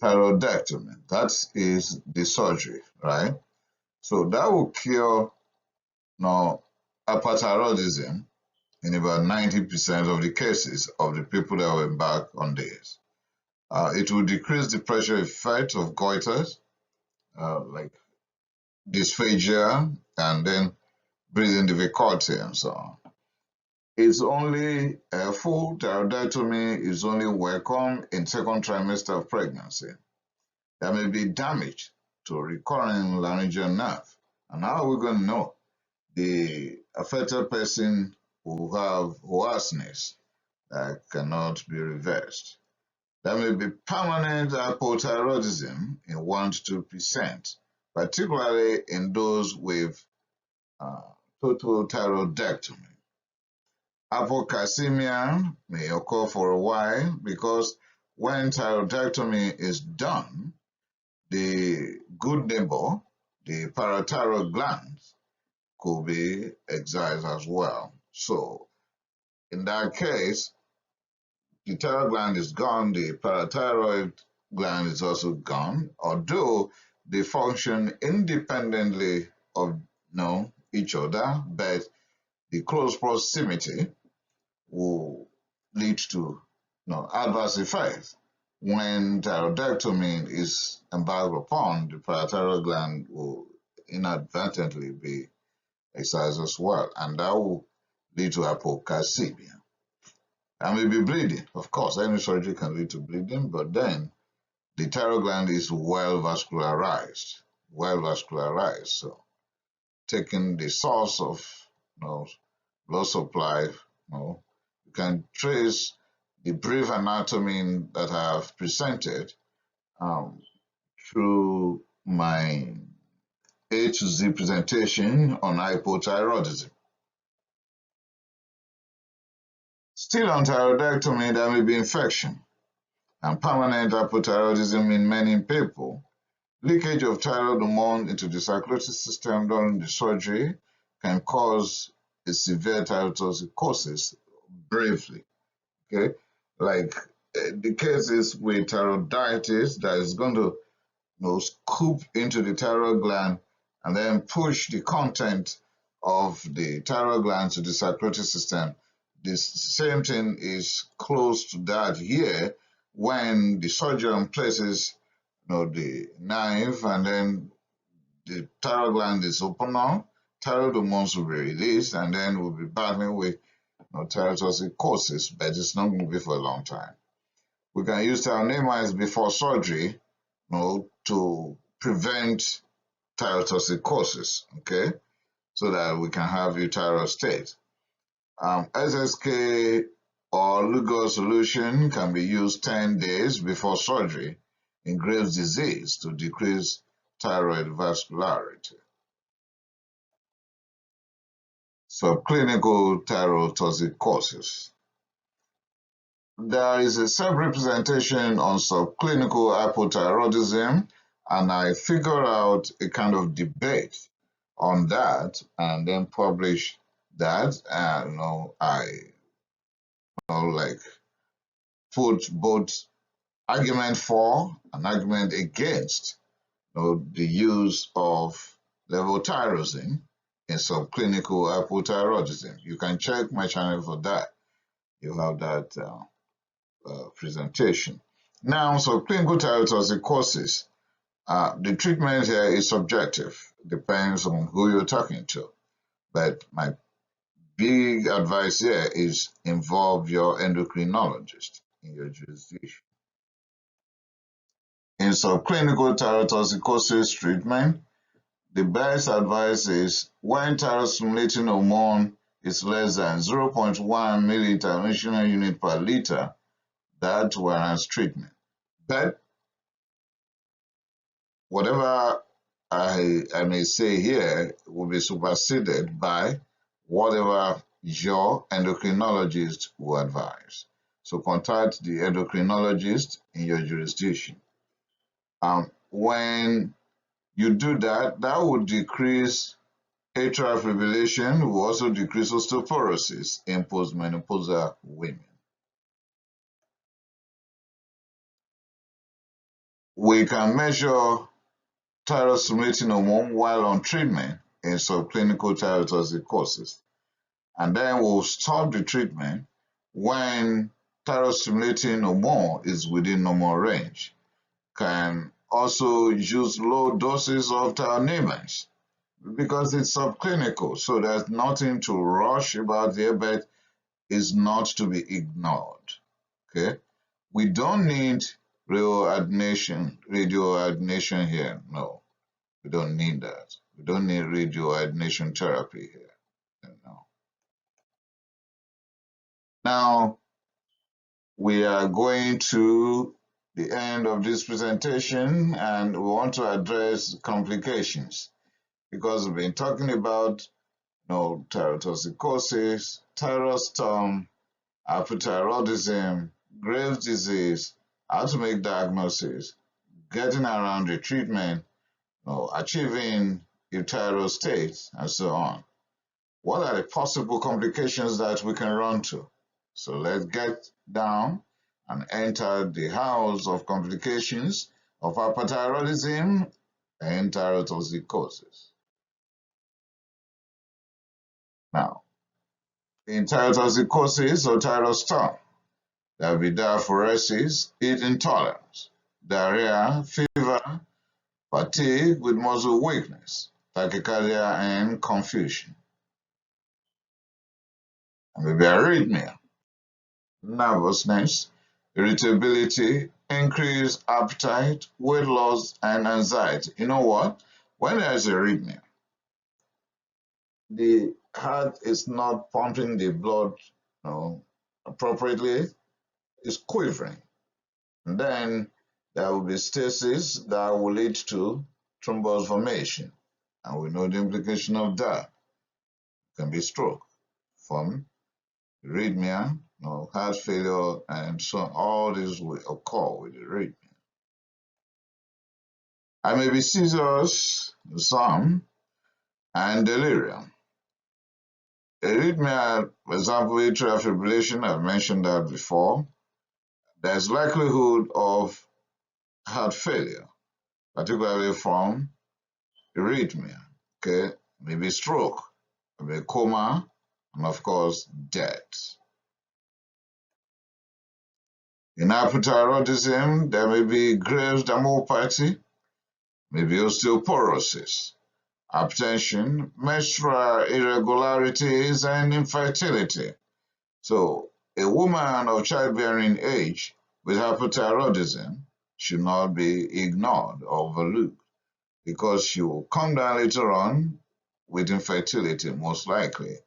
Thyroidectomy, that is the surgery, right? So that will cure hyperthyroidism in about 90% of the cases of the people that will embark on this. It will decrease the pressure effect of goiters, like dysphagia, and then breathing difficulty and so on. It's only a full thyroidectomy is only welcome in second trimester of pregnancy. There may be damage to recurring laryngeal nerve. And how are we going to know? The affected person will have hoarseness that cannot be reversed. There may be permanent hypothyroidism in 1 to 2%, particularly in those with uh, total thyroidectomy. Hypocalcemia may occur for a while because when thyroidectomy is done, the good neighbor, the parathyroid glands, could be excised as well. So in that case, the thyroid gland is gone, the parathyroid gland is also gone, although they function independently of each other, but the close proximity will lead to adverse effects. When thyroidectomy is embarked upon, the parathyroid gland will inadvertently be excised as well, and that will lead to hypocalcemia. And may be bleeding. Of course, any surgery can lead to bleeding, but then the thyroid gland is well vascularized, So taking the source of blood supply, you can trace the brief anatomy that I have presented um, through my A to Z presentation on hypothyroidism. Still on thyroidectomy, there may be infection and permanent hypothyroidism in many people. Leakage of thyroid hormone into the circulatory system during the surgery can cause a severe thyrotoxicosis briefly. Okay, like the cases with thyroiditis that is going to scoop into the thyroid gland and then push the content of the thyroid gland to the circulatory system. This same thing is close to that here when the surgeon places the knife and then the thyroid gland is open now, thyroid hormones will be released and then we'll be battling with thyrotoxicosis, but it's not going to be for a long time. We can use thionamides before surgery to prevent thyrotoxicosis, okay, so that we can have euthyroid state. SSK or Lugol solution can be used 10 days before surgery in Graves' disease to decrease thyroid vascularity. Subclinical thyrotoxicosis. There is a self-representation on subclinical hypothyroidism, and I figured out a kind of debate on that and then published that. And I like put both argument for and argument against the use of levothyroxine in subclinical hypothyroidism. You can check my channel for that. You have that presentation. Now, subclinical thyrotoxicosis, the treatment here is subjective, depends on who you're talking to. But my big advice here is involve your endocrinologist in your jurisdiction. In subclinical thyrotoxicosis treatment, the best advice is when thyroid-stimulating hormone is less than 0.1 milliliter unit per liter, that warrants treatment. But whatever I may say here will be superseded by whatever your endocrinologist will advise. So contact the endocrinologist in your jurisdiction. When you do that, that will decrease atrial fibrillation, will also decrease osteoporosis in postmenopausal women. We can measure thyroid-stimulating hormone while on treatment in subclinical thyrotoxicosis, and then we'll stop the treatment when thyroid-stimulating hormone is within normal range. Can also use low doses of thionamides because it's subclinical, so there's nothing to rush about here, but is not to be ignored. Okay, we don't need radioiodination here. No, we don't need that. We don't need radioiodination therapy here. No. Now we are going to the end of this presentation, and we want to address complications because we've been talking about thyrotoxicosis, thyroid storm, hypothyroidism, Graves' disease, how to make diagnosis, getting around the treatment, achieving euthyroid state, and so on. What are the possible complications that we can run to? So let's get down and enter the house of complications of hyperthyroidism and thyrotoxicosis. Now, in thyrotoxicosis or thyroid storm, there will be diaphoresis, heat intolerance, diarrhea, fever, fatigue with muscle weakness, tachycardia, and confusion. And maybe arrhythmia, nervousness, irritability, increased appetite, weight loss, and anxiety. You know what? When there is arrhythmia, the heart is not pumping the blood appropriately, it's quivering. And then there will be stasis that will lead to thrombus formation. And we know the implication of that. It can be stroke from arrhythmia, heart failure, and so on. All this will occur with arrhythmia. I may be seizures, some, and delirium. Arrhythmia, for example, atrial fibrillation, I've mentioned that before. There's likelihood of heart failure, particularly from arrhythmia, okay? Maybe stroke, maybe coma, and of course, death. In hypothyroidism, there may be Graves' dermopathy, maybe osteoporosis, hypertension, menstrual irregularities, and infertility. So, a woman of childbearing age with hypothyroidism should not be ignored or overlooked because she will come down later on with infertility, most likely.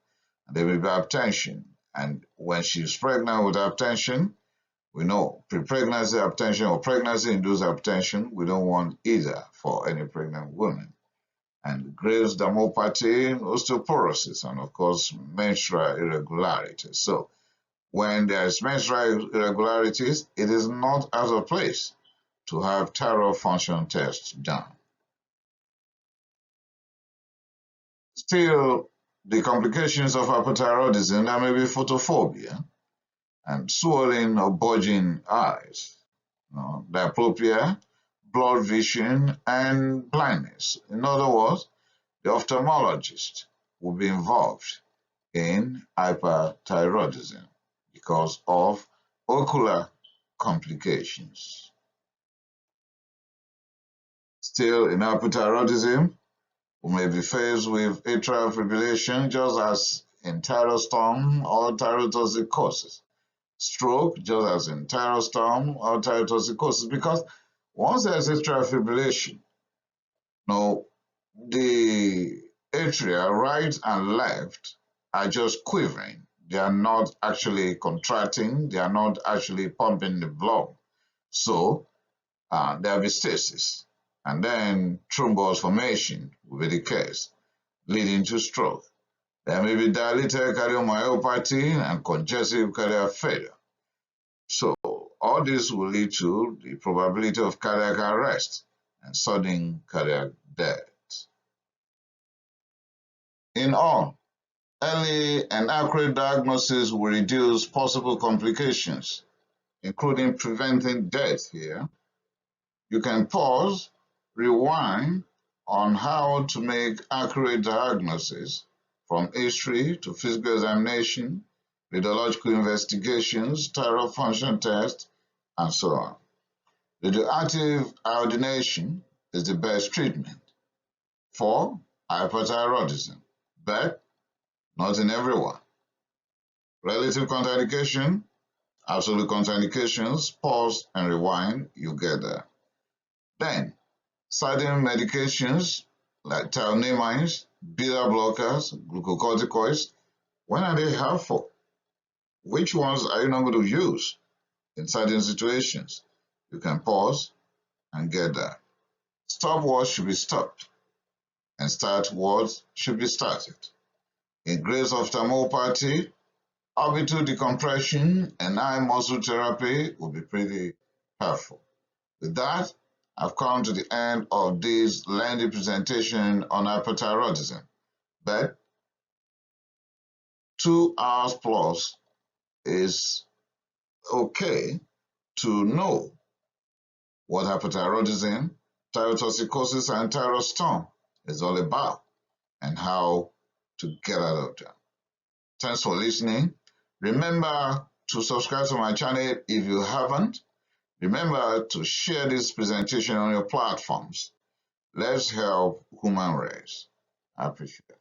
And there will be hypertension. And when she's pregnant with hypertension, we know pre-pregnancy hypertension or pregnancy-induced hypertension, we don't want either for any pregnant woman. And Graves' dermopathy, osteoporosis, and of course, menstrual irregularities. So, when there's menstrual irregularities, it is not out of place to have thyroid function tests done. Still, the complications of hypothyroidism, there may be photophobia and swollen or bulging eyes, diplopia, blurred vision, and blindness. In other words, the ophthalmologist will be involved in hyperthyroidism because of ocular complications. Still, in hypothyroidism, we may be faced with atrial fibrillation just as in thyroid storm or thyrotoxicosis, stroke just as in thyroid storm or thyrotoxicosis, because once there's atrial fibrillation, the atria right and left are just quivering. They are not actually contracting. They are not actually pumping the blood. So there will be stasis. And then thrombus formation will be the case, leading to stroke. There may be dilated cardiomyopathy and congestive cardiac failure. So all this will lead to the probability of cardiac arrest and sudden cardiac death. In all, early and accurate diagnosis will reduce possible complications, including preventing death here. You can pause, rewind on how to make accurate diagnosis from history to physical examination, radiological investigations, thyroid function tests, and so on. Radioactive iodination is the best treatment for hyperthyroidism, but not in everyone. Relative contraindication, absolute contraindications, pause and rewind, you get there. Then, certain medications like thironamines, beta blockers, glucocorticoids, when are they helpful? Which ones are you not going to use in certain situations? You can pause and get there. Stopwatch should be stopped, and start-watch should be started. In grades of thermopathy, orbital decompression and eye muscle therapy will be pretty helpful. With that, I've come to the end of this lengthy presentation on hyperthyroidism. But 2 hours plus is okay to know what hyperthyroidism, thyrotoxicosis, and thyroid storm is all about and how to get out of them. Thanks for listening. Remember to subscribe to my channel if you haven't. Remember to share this presentation on your platforms. Let's help human race. I appreciate it.